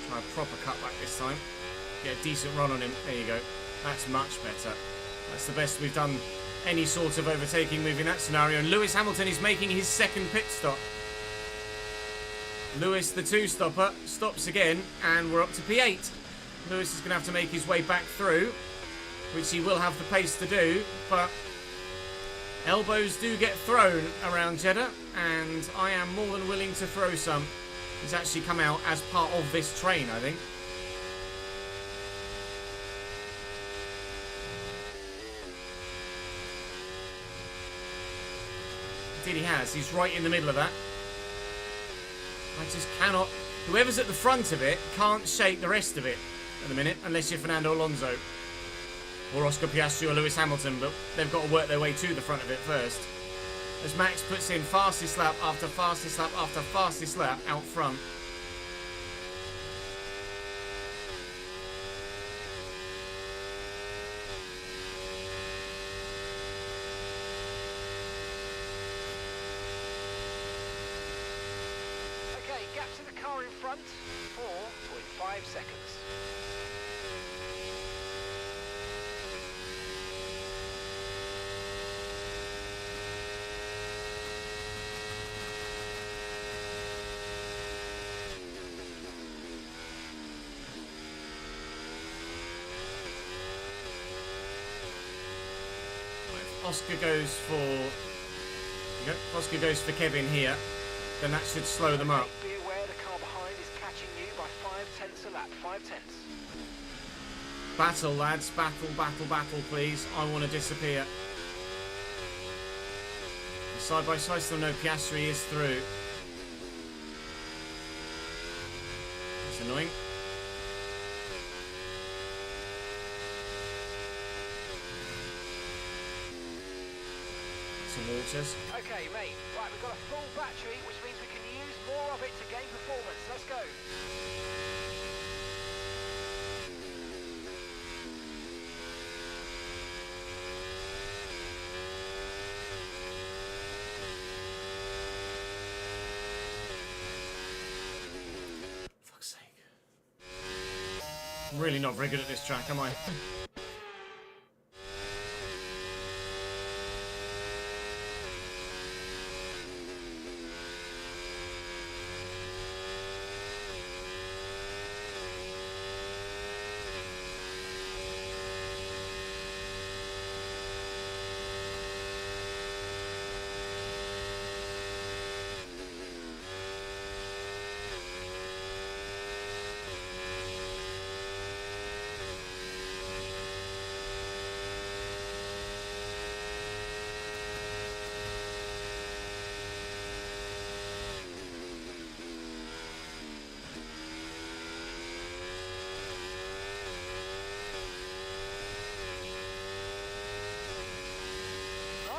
Try a proper cutback this time. Get a decent run on him. There you go. That's much better. That's the best we've done any sort of overtaking move in that scenario. And Lewis Hamilton is making his second pit stop. Lewis, the two-stopper, stops again, and we're up to P8. Lewis is going to have to make his way back through, which he will have the pace to do, but elbows do get thrown around Jeddah, and I am more than willing to throw some. He's actually come out as part of this train, I think. Indeed he has. He's right in the middle of that. I just cannot... Whoever's at the front of it can't shake the rest of it at the minute, unless you're Fernando Alonso or Oscar Piastri or Lewis Hamilton, but they've got to work their way to the front of it first. As Max puts in fastest lap after fastest lap after fastest lap out front. Okay, gap to the car in front, 4.5 seconds. Oscar goes for... Oscar goes for Kevin here. Then that should slow them up. Be aware the car behind is catching you by 0.5 a lap. 0.5. Battle, lads. Battle, battle, battle, please. I want to disappear. Side by side, still no Piastri is through. That's annoying. Some waters. Okay, mate. Right, we've got a full battery, which means we can use more of it to gain performance. Let's go. Fuck's sake. I'm really not very good at this track, am I?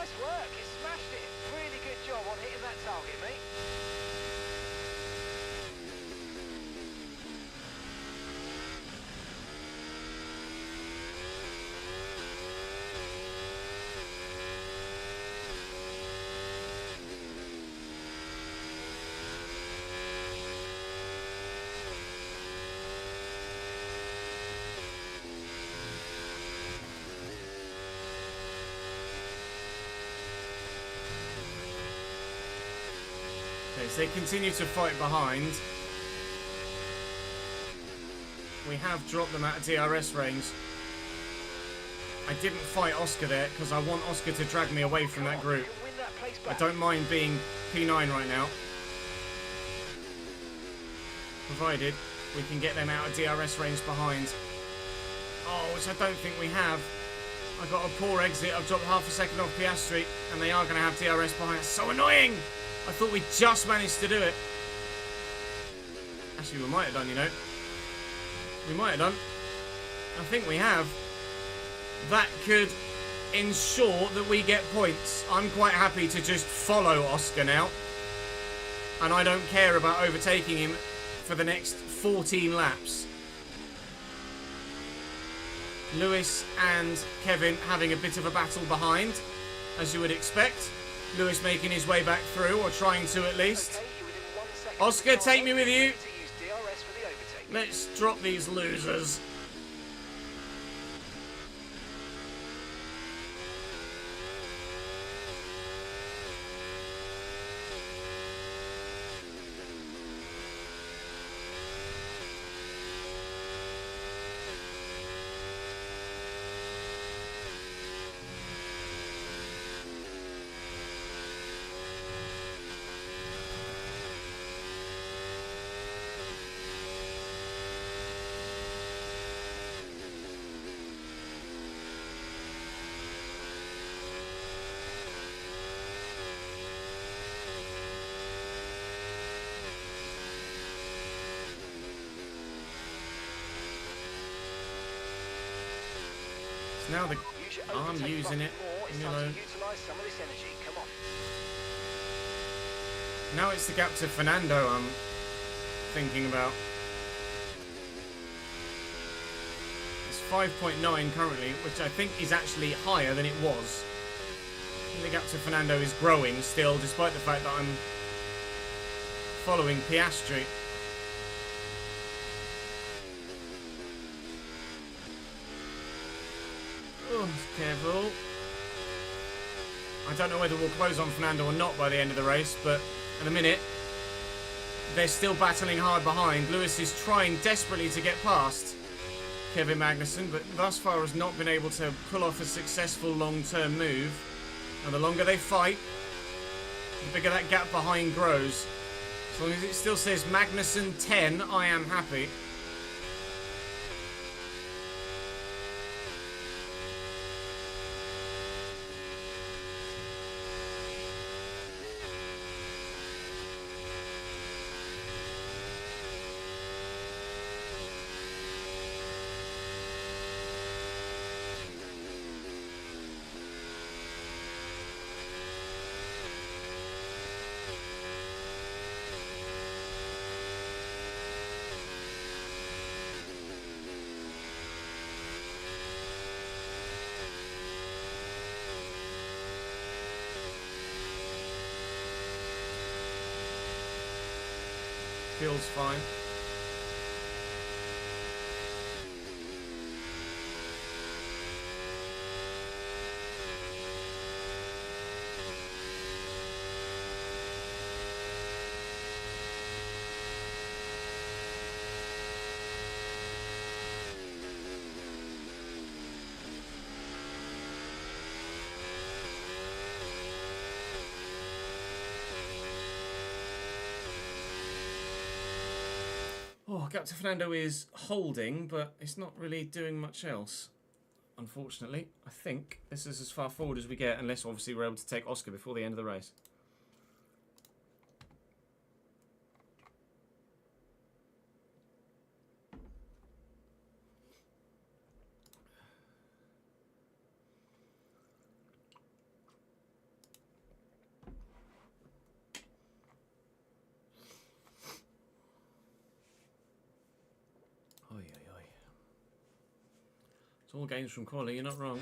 Nice work. You smashed it. Really good job on hitting that target, mate. as they continue to fight behind. We have dropped them out of DRS range. I didn't fight Oscar there because I want Oscar to drag me away from that group. I don't mind being P9 right now, provided we can get them out of DRS range behind. Oh, which I don't think we have. I got a poor exit. I've dropped half a second off Piastri, and they are going to have DRS behind. It's so annoying! I thought we just managed to do it. Actually, we might have done, you know. We might have done. I think we have. That could ensure that we get points. I'm quite happy to just follow Oscar now. And I don't care about overtaking him for the next 14 laps. Lewis and Kevin having a bit of a battle behind, as you would expect. Lewis making his way back through, or trying to at least. Oscar, take me with you. Let's drop these losers. Now the I'm using it. You know. Now it's the gap to Fernando I'm thinking about. It's 5.9 currently, which I think is actually higher than it was. And the gap to Fernando is growing still, despite the fact that I'm following Piastri. Oh, careful. I don't know whether we'll close on Fernando or not by the end of the race, but in a minute, they're still battling hard behind. Lewis is trying desperately to get past Kevin Magnussen, but thus far has not been able to pull off a successful long-term move. And the longer they fight, the bigger that gap behind grows. As long as it still says Magnussen 10, I am happy. Feels fine. Oh, gap to Fernando is holding, but it's not really doing much else, unfortunately. I think this is as far forward as we get, unless obviously we're able to take Oscar before the end of the race. It's all games from quality, you're not wrong.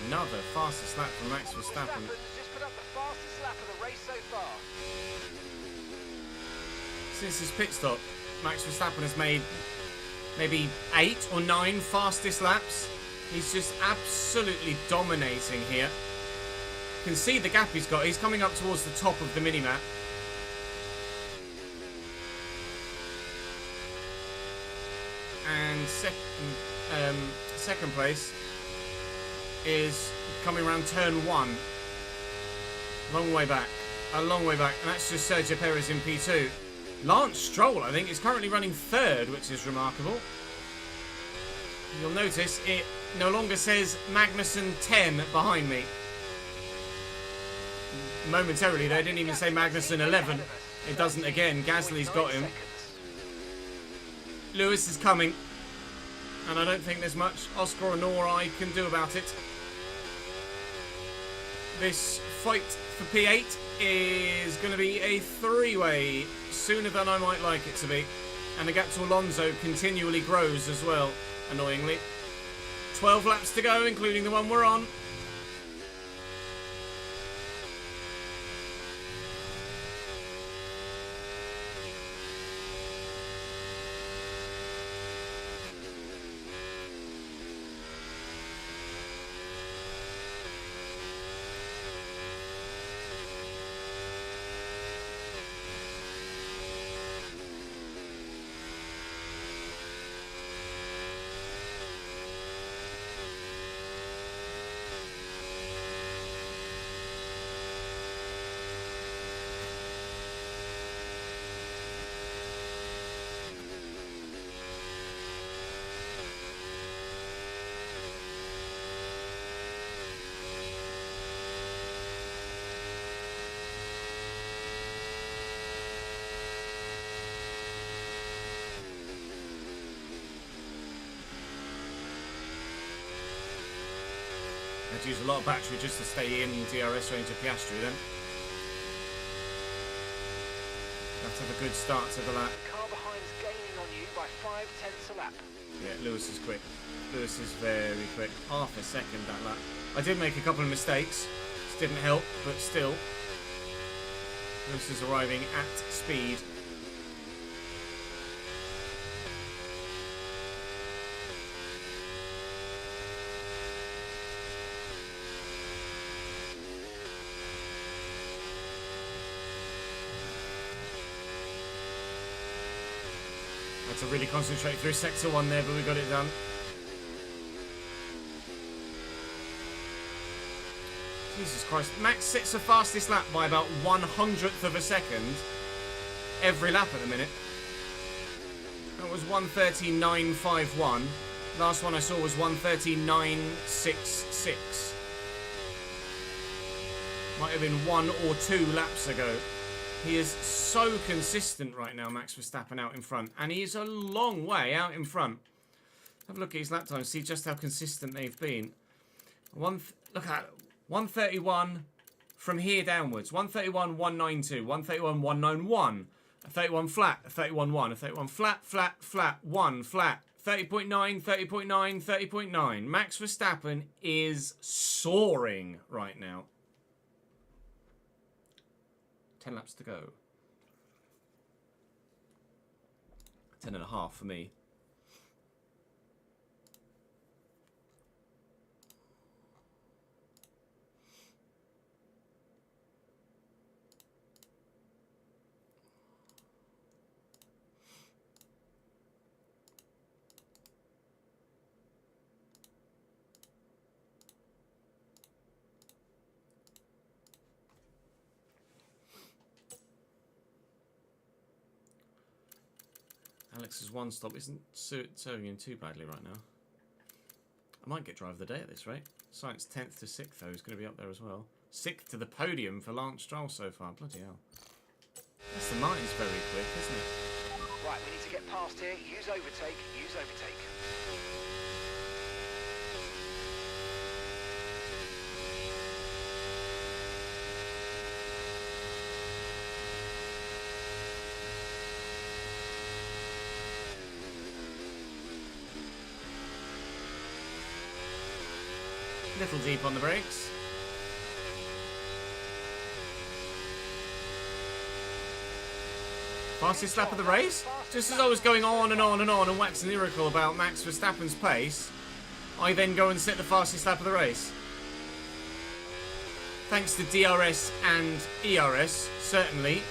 Another fastest lap from Max Verstappen. Verstappen's just put up the fastest lap of the race so far. Since his pit stop, Max Verstappen has made maybe 8 or 9 fastest laps. He's just absolutely dominating here. You can see the gap he's got. He's coming up towards the top of the minimap. And second place is coming around turn 1. Long way back. A long way back. And that's just Sergio Perez in P2. Lance Stroll, I think, is currently running 3rd, which is remarkable. You'll notice it no longer says Magnussen 10 behind me. Momentarily, they didn't even say Magnussen 11. It doesn't again. Gasly's got him. Lewis is coming. And I don't think there's much Oscar or nor I can do about it. This fight for P8 is going to be a 3-way sooner than I might like it to be. And the gap to Alonso continually grows as well, annoyingly. 12 laps to go, including the one we're on. Use a lot of battery just to stay in DRS range of Piastri then. Have to have a good start to the lap. The car behind's gaining on you by 5/10 a lap. Yeah, Lewis is quick. Lewis is very quick. Half a second that lap. I did make a couple of mistakes. This didn't help, but still. Lewis is arriving at speed. Had to really concentrate through sector 1 there, but we got it done. Jesus Christ. Max sets the fastest lap by about 1/100th of a second every lap at the minute. That was 1:39.51. Last one I saw was 1:39.66. Might have been 1 or 2 laps ago. He is so consistent right now, Max Verstappen out in front. And he is a long way out in front. Have a look at his lap times, see just how consistent they've been. Look at 1:31 from here downwards. 1:31.192, 1:31.191, a 31 flat, a 31.1, a 31 flat, flat, flat, 1 flat, 30.9, 30.9, 30.9. Max Verstappen is soaring right now. 10 laps to go. 10.5 for me. Alex's one stop isn't serving him too badly right now. I might get driver of the day at this rate. Science 10th to 6th though is going to be up there as well. 6th to the podium for Lance Stroll so far. Bloody hell. Aston Martin's very quick, isn't it? Right, we need to get past here. Use overtake. Use overtake. little deep on the brakes. Fastest lap of the race? Just as I was going on and on and on and waxing lyrical about Max Verstappen's pace, I then go and set the fastest lap of the race. Thanks to DRS and ERS, certainly,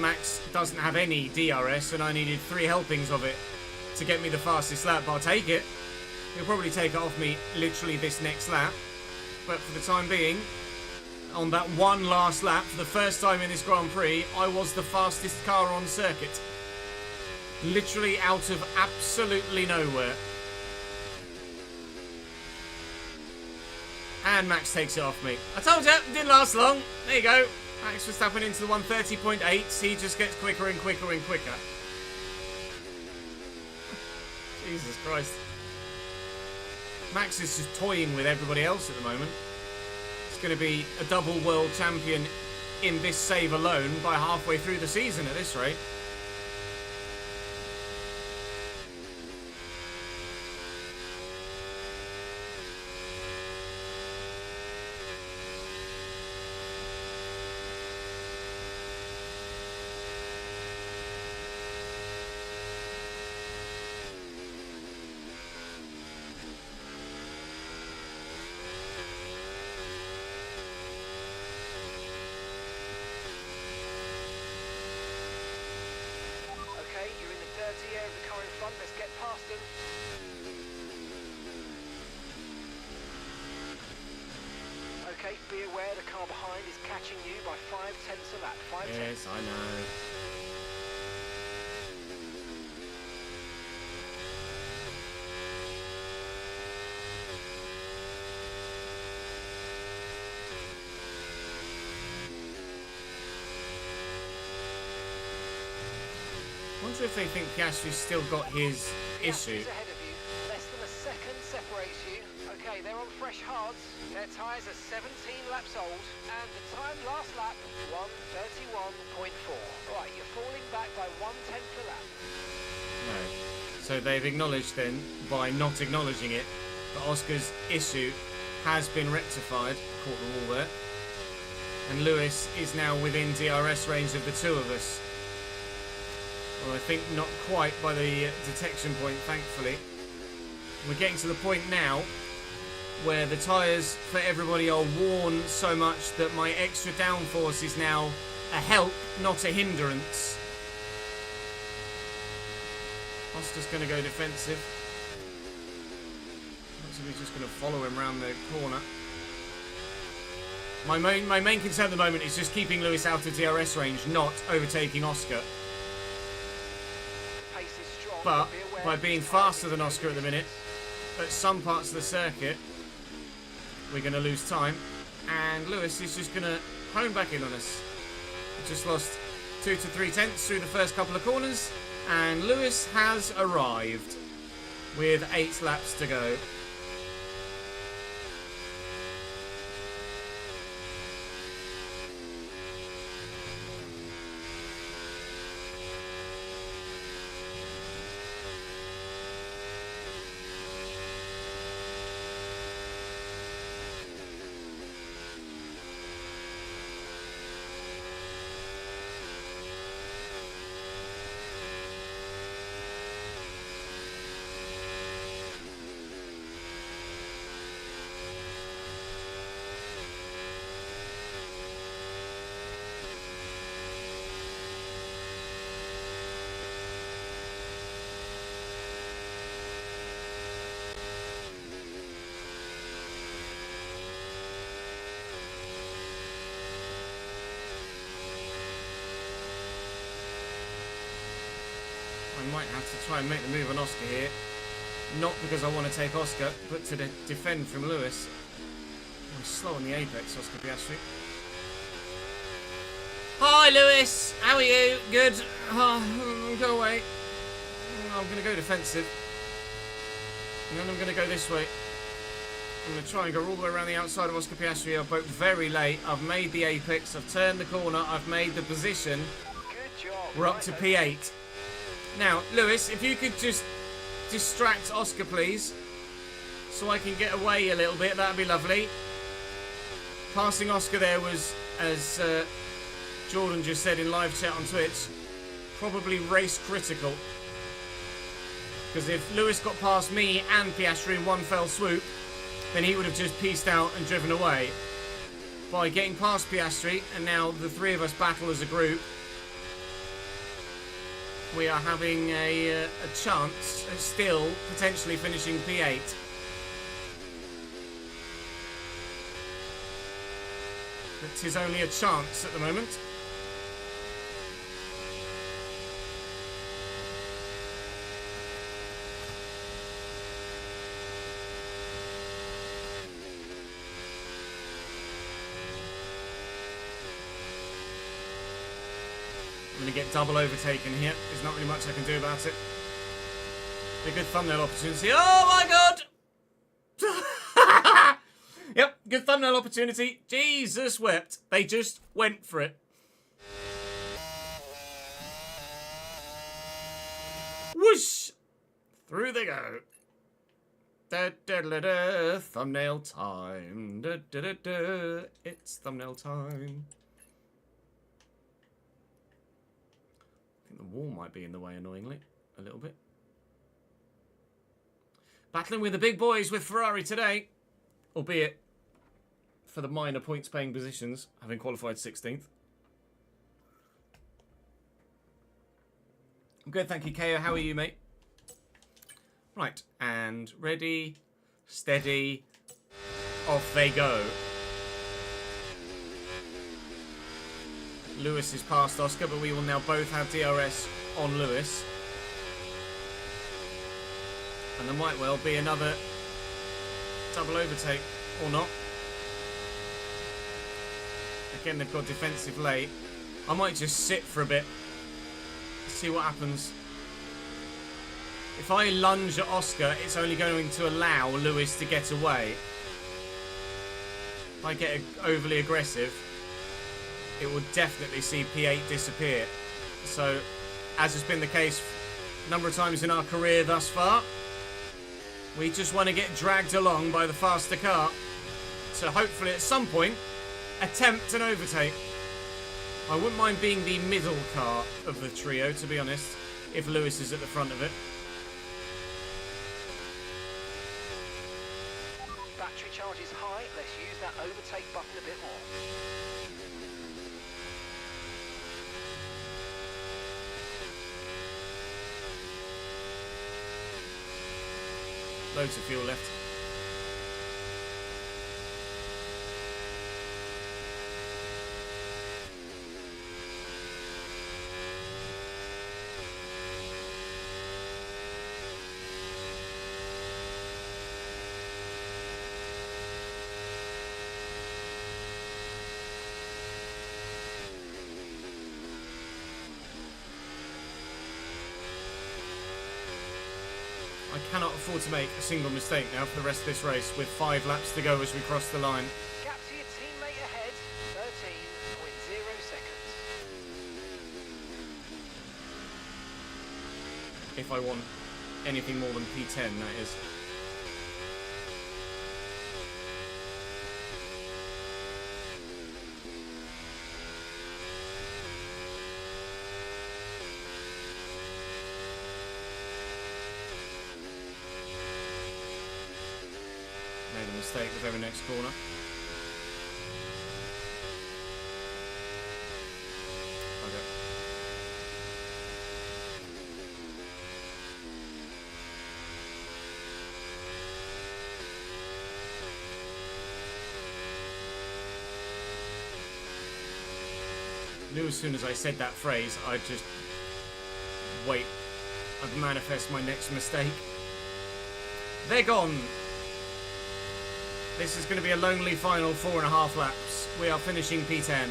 Max doesn't have any DRS and I needed 3 helpings of it to get me the fastest lap, but I'll take it. He'll probably take it off me literally this next lap, but for the time being, on that one last lap, for the first time in this Grand Prix, I was the fastest car on circuit. Literally out of absolutely nowhere. And Max takes it off me. I told you, it didn't last long. There you go. Max Verstappen into the 130.8. He just gets quicker and quicker and quicker. Jesus Christ. Max is just toying with everybody else at the moment. He's going to be a double world champion in this save alone by halfway through the season at this rate. Let's get past him. Okay, be aware the car behind is catching you by 0.5 a lap. 5 tenths. Yes, I know. I wonder if they think Piastri's still got his issue. Ahead of you. Less than a second separates you. Okay, they're on fresh hards. Their tyres are 17 laps old, and the time last lap 1:31.4. Right, you're falling back by 1/10 a lap. No. So they've acknowledged then, by not acknowledging it, that Oscar's issue has been rectified. Caught the wall there. And Lewis is now within DRS range of the two of us. Well, I think not quite by the detection point, thankfully. We're getting to the point now where the tyres for everybody are worn so much that my extra downforce is now a help, not a hindrance. Oscar's going to go defensive. Looks like he's just going to follow him around the corner. My main concern at the moment is just keeping Lewis out of DRS range, not overtaking Oscar. But by being faster than Oscar at the minute, at some parts of the circuit, we're going to lose time. And Lewis is just going to hone back in on us. We just lost 2 to 3 tenths through the first couple of corners. And Lewis has arrived with 8 laps to go. I might have to try and make the move on Oscar here. Not because I want to take Oscar, but to defend from Lewis. I'm slow on the apex, Oscar Piastri. Hi, Lewis. How are you? Good. Oh, go away. I'm going to go defensive. And then I'm going to go this way. I'm going to try and go all the way around the outside of Oscar Piastri. I've broke very late. I've made the apex. I've turned the corner. I've made the position. Good job. We're up to P8. Now, Lewis, if you could just distract Oscar, please. so I can get away a little bit. That'd be lovely. Passing Oscar there was, as Jordan just said in live chat on Twitch, probably race critical. Because if Lewis got past me and Piastri in one fell swoop, then he would have just pieced out and driven away. By getting past Piastri, and now the three of us battle as a group, we are having a chance at still potentially finishing P8. It is only a chance at the moment. I'm going to get double overtaken here. There's not really much I can do about it. Be a good thumbnail opportunity. Oh my god! Yep, good thumbnail opportunity. Jesus wept. They just went for it. Whoosh! Through they go. Da, da, da, da, thumbnail time. Da, da, da, da. It's thumbnail time. I think the wall might be in the way, annoyingly. A little bit. Battling with the big boys with Ferrari today. Albeit for the minor points-paying positions, having qualified 16th. I'm good, thank you, KO. How are you, mate? Right, and ready, steady, off they go. Lewis is past Oscar, but we will now both have DRS on Lewis. And there might well be another double overtake, or not. Again, they've got defensive late. I might just sit for a bit, see what happens. If I lunge at Oscar, it's only going to allow Lewis to get away. If I get overly aggressive, it will definitely see P8 disappear. So, as has been the case a number of times in our career thus far, we just want to get dragged along by the faster car. So hopefully at some point, attempt an overtake. I wouldn't mind being the middle car of the trio, to be honest, if Lewis is at the front of it. Battery charge is high. Let's use that overtake button a bit more. Loads of fuel left. I cannot afford to make a single mistake now for the rest of this race with 5 laps to go as we cross the line. Gap to your teammate ahead, 13.0 seconds. If I want anything more than P10, that is. Made a mistake with every next corner. Okay. Knew as soon as I said that phrase, I'd just wait. I'd manifest my next mistake. They're gone. This is going to be a lonely final 4.5 laps. We are finishing P10.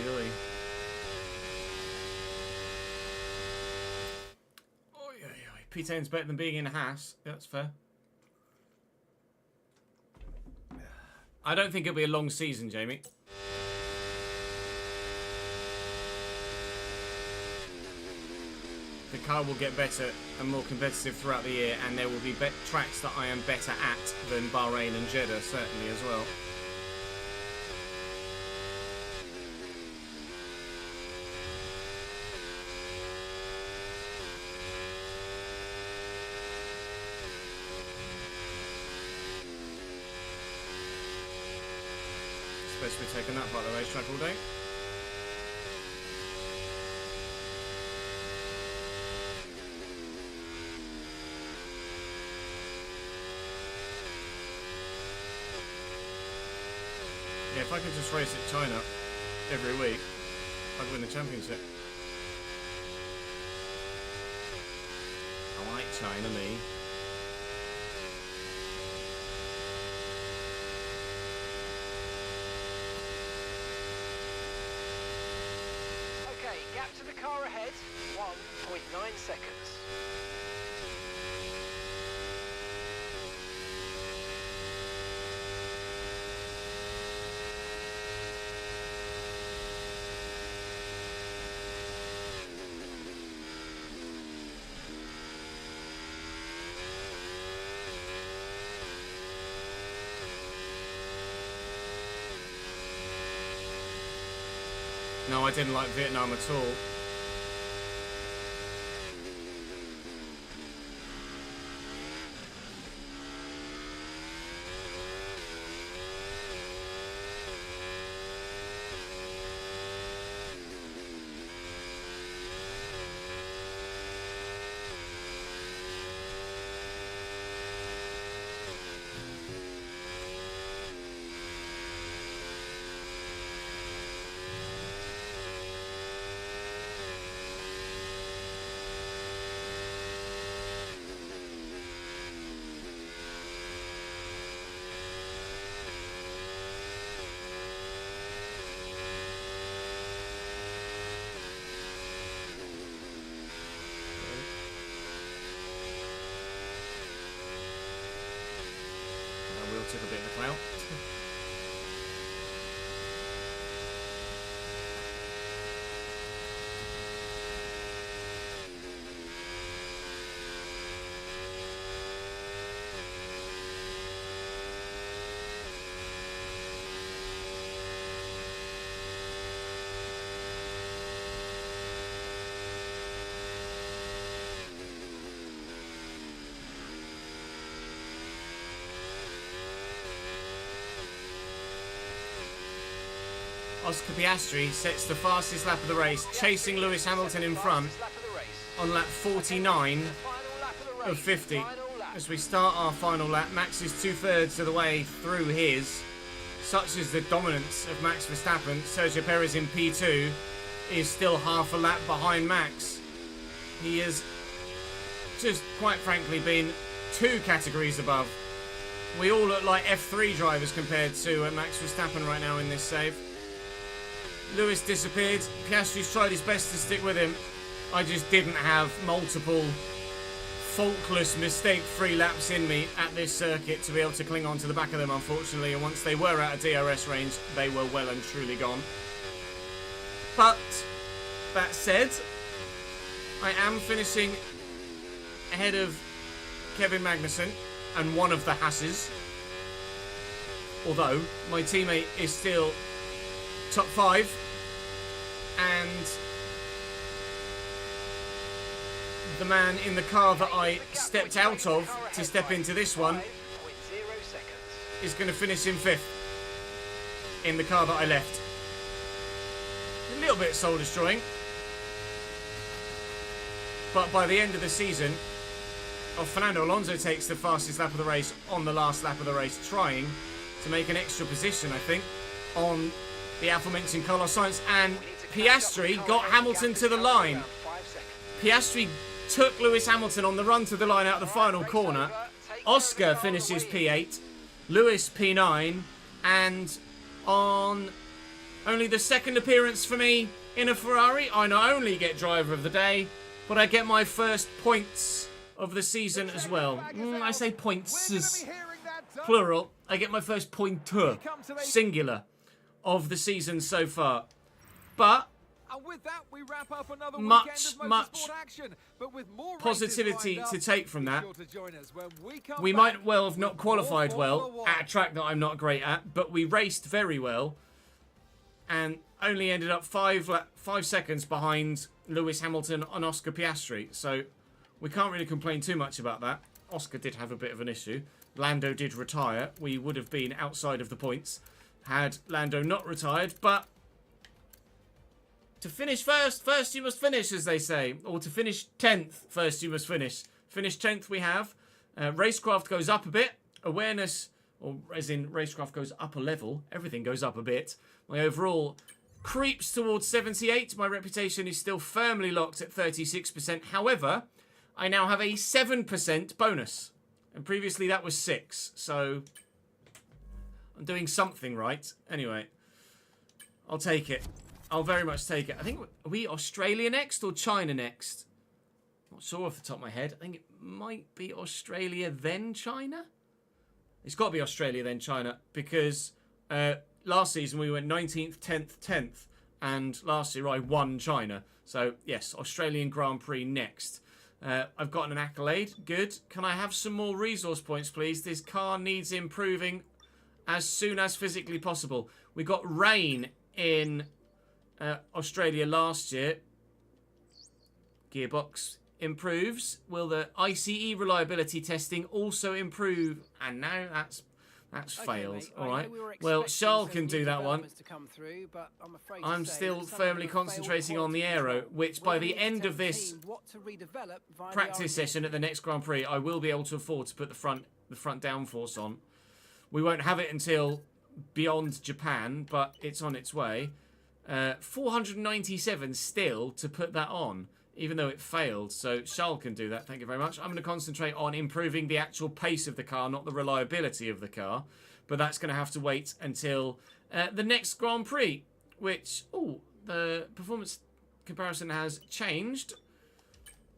oi, oi. Oi, oi, oi. P10's better than being in a Haas. That's fair. I don't think it'll be a long season, Jamie. The car will get better and more competitive throughout the year, and there will be tracks that I am better at than Bahrain and Jeddah, certainly, as well. Supposed to be taking that part of the racetrack all day. Yeah, if I could just race at China every week, I'd win the championship. I like China, me. Okay, gap to the car ahead, 1.9 seconds. No, I didn't like Vietnam at all. I will take a bit of the clout. Oscar Piastri sets the fastest lap of the race, chasing Lewis Hamilton in front on lap 49 of 50. As we start our final lap, Max is 2/3 of the way through his. Such is the dominance of Max Verstappen. Sergio Perez in P2 is still half a lap behind Max. He has just, quite frankly, been 2 categories above. We all look like F3 drivers compared to Max Verstappen right now in this save. Lewis disappeared. Piastri's tried his best to stick with him. I just didn't have multiple faultless, mistake-free laps in me at this circuit to be able to cling on to the back of them, unfortunately. And once they were out of DRS range, they were well and truly gone. But, that said, I am finishing ahead of Kevin Magnussen and one of the Hasses. Although, my teammate is still top 5, and the man in the car that I stepped out of to step into this one is going to finish in 5th in the car that I left. A little bit soul destroying, but by the end of the season, Fernando Alonso takes the fastest lap of the race on the last lap of the race, trying to make an extra position, I think, on the aforementioned Carlos Sainz, and Piastri got Hamilton to the line. Piastri took Lewis Hamilton on the run to the line out of the final corner. Oscar finishes P8, Lewis P9, and on Only the second appearance for me in a Ferrari. I not only get driver of the day, but I get my first points of the season as well. I say points, plural. I get my first pointer, singular, of the season so far. But and with that, we wrap up another much motorsport action, but with more positivity races to lined take from up. that. Be sure to join us when we come We back might well have not with qualified more well Formula at a track that I'm not great at, but we raced very well and only ended up 5 seconds behind Lewis Hamilton and Oscar Piastri. So we can't really complain too much about that. Oscar did have a bit of an issue. Lando did retire. We would have been outside of the points had Lando not retired, but to finish first you must finish, as they say. Or to finish 10th, first you must finish. Finish 10th we have. Racecraft goes up a bit. Awareness, or as in racecraft goes up a level. Everything goes up a bit. My overall creeps towards 78. My reputation is still firmly locked at 36%. However, I now have a 7% bonus. And previously that was 6. So I'm doing something right. Anyway, I'll take it. I'll very much take it. I think, are we Australia next or China next? Not sure off the top of my head. I think it might be Australia then China. It's got to be Australia then China because last season we went 19th, 10th, 10th. And last year I won China. So yes, Australian Grand Prix next. I've gotten an accolade. Good. Can I have some more resource points, please? This car needs improving as soon as physically possible. We got rain in Australia last year. Gearbox improves. Will the ICE reliability testing also improve? And now that's failed. Mate, all right. we well, Charles can do that one. Through, but I'm still firmly concentrating on the aero, which by the end of this practice session at the next Grand Prix, I will be able to afford to put the front downforce on. We won't have it until beyond Japan, but it's on its way. 497 still to put that on, even though it failed. So Charles can do that. Thank you very much. I'm going to concentrate on improving the actual pace of the car, not the reliability of the car. But that's going to have to wait until the next Grand Prix, which, the performance comparison has changed.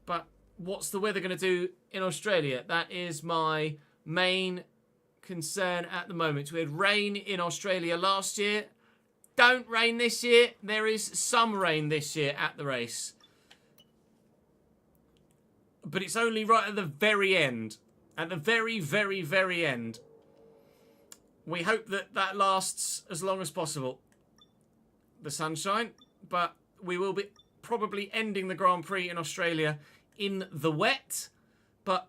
But what's the weather going to do in Australia? That is my main concern at the moment. We had rain in Australia last year. Don't rain this year. There is some rain this year at the race. But it's only right at the very end. At the very, very, very end. We hope that that lasts as long as possible. The sunshine. But we will be probably ending the Grand Prix in Australia in the wet. But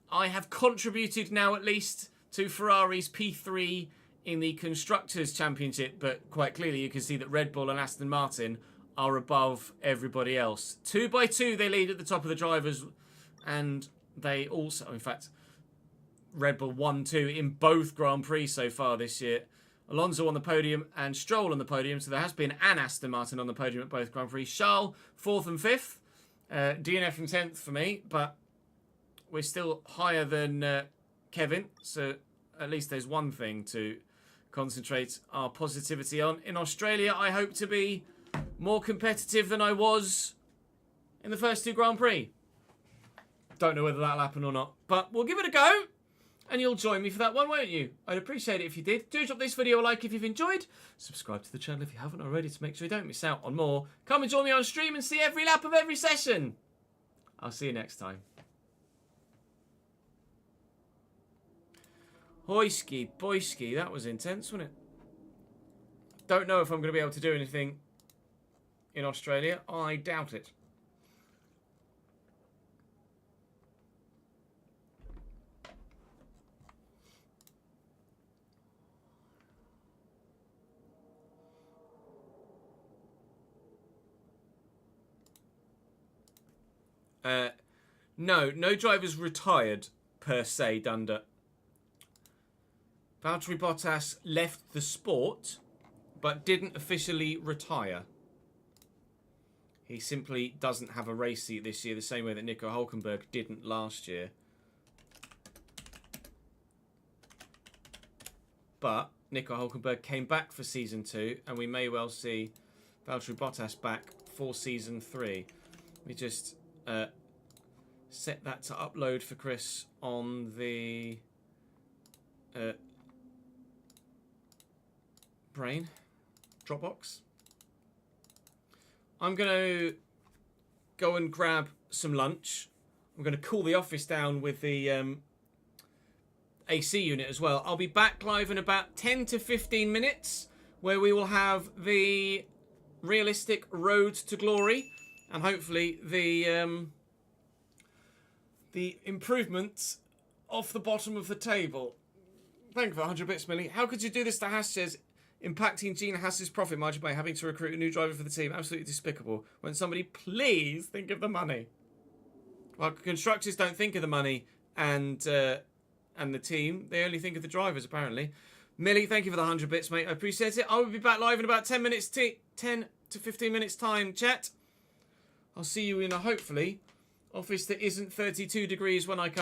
I have contributed now at least to Ferrari's P3 in the Constructors' Championship, but quite clearly you can see that Red Bull and Aston Martin are above everybody else. 2 by 2 they lead at the top of the drivers, and they also, in fact, Red Bull 1-2 in both Grand Prix so far this year. Alonso on the podium and Stroll on the podium, so there has been an Aston Martin on the podium at both Grand Prix. Charles 4th and 5th, DNF from 10th for me, but we're still higher than Kevin, so at least there's one thing to concentrate our positivity on. In Australia, I hope to be more competitive than I was in the first 2 Grand Prix. Don't know whether that'll happen or not, but we'll give it a go, and you'll join me for that one, won't you? I'd appreciate it if you did. Do drop this video a like if you've enjoyed. Subscribe to the channel if you haven't already to make sure you don't miss out on more. Come and join me on stream and see every lap of every session. I'll see you next time. Hoyski, boyski, that was intense, wasn't it? Don't know if I'm going to be able to do anything in Australia. I doubt it. No drivers retired per se, Dunder. Valtteri Bottas left the sport, but didn't officially retire. He simply doesn't have a race seat this year, the same way that Nico Hülkenberg didn't last year. But Nico Hulkenberg came back for Season 2, and we may well see Valtteri Bottas back for Season 3. Let me just set that to upload for Chris on the Brain Dropbox. I'm going to go and grab some lunch. I'm going to cool the office down with the AC unit as well. I'll be back live in about 10 to 15 minutes, where we will have the realistic road to glory and hopefully the improvements off the bottom of the table. Thank you for 100 bits, Millie. How could you do this to Haas? Says, impacting Gene Haas's profit margin by having to recruit a new driver for the team. Absolutely despicable. Won't somebody please think of the money? Well, constructors don't think of the money and the team. They only think of the drivers, apparently. Millie, thank you for the 100 bits, mate. I appreciate it. I will be back live in about 10 minutes, 10 to 15 minutes time, chat. I'll see you in a, hopefully, office that isn't 32 degrees when I come.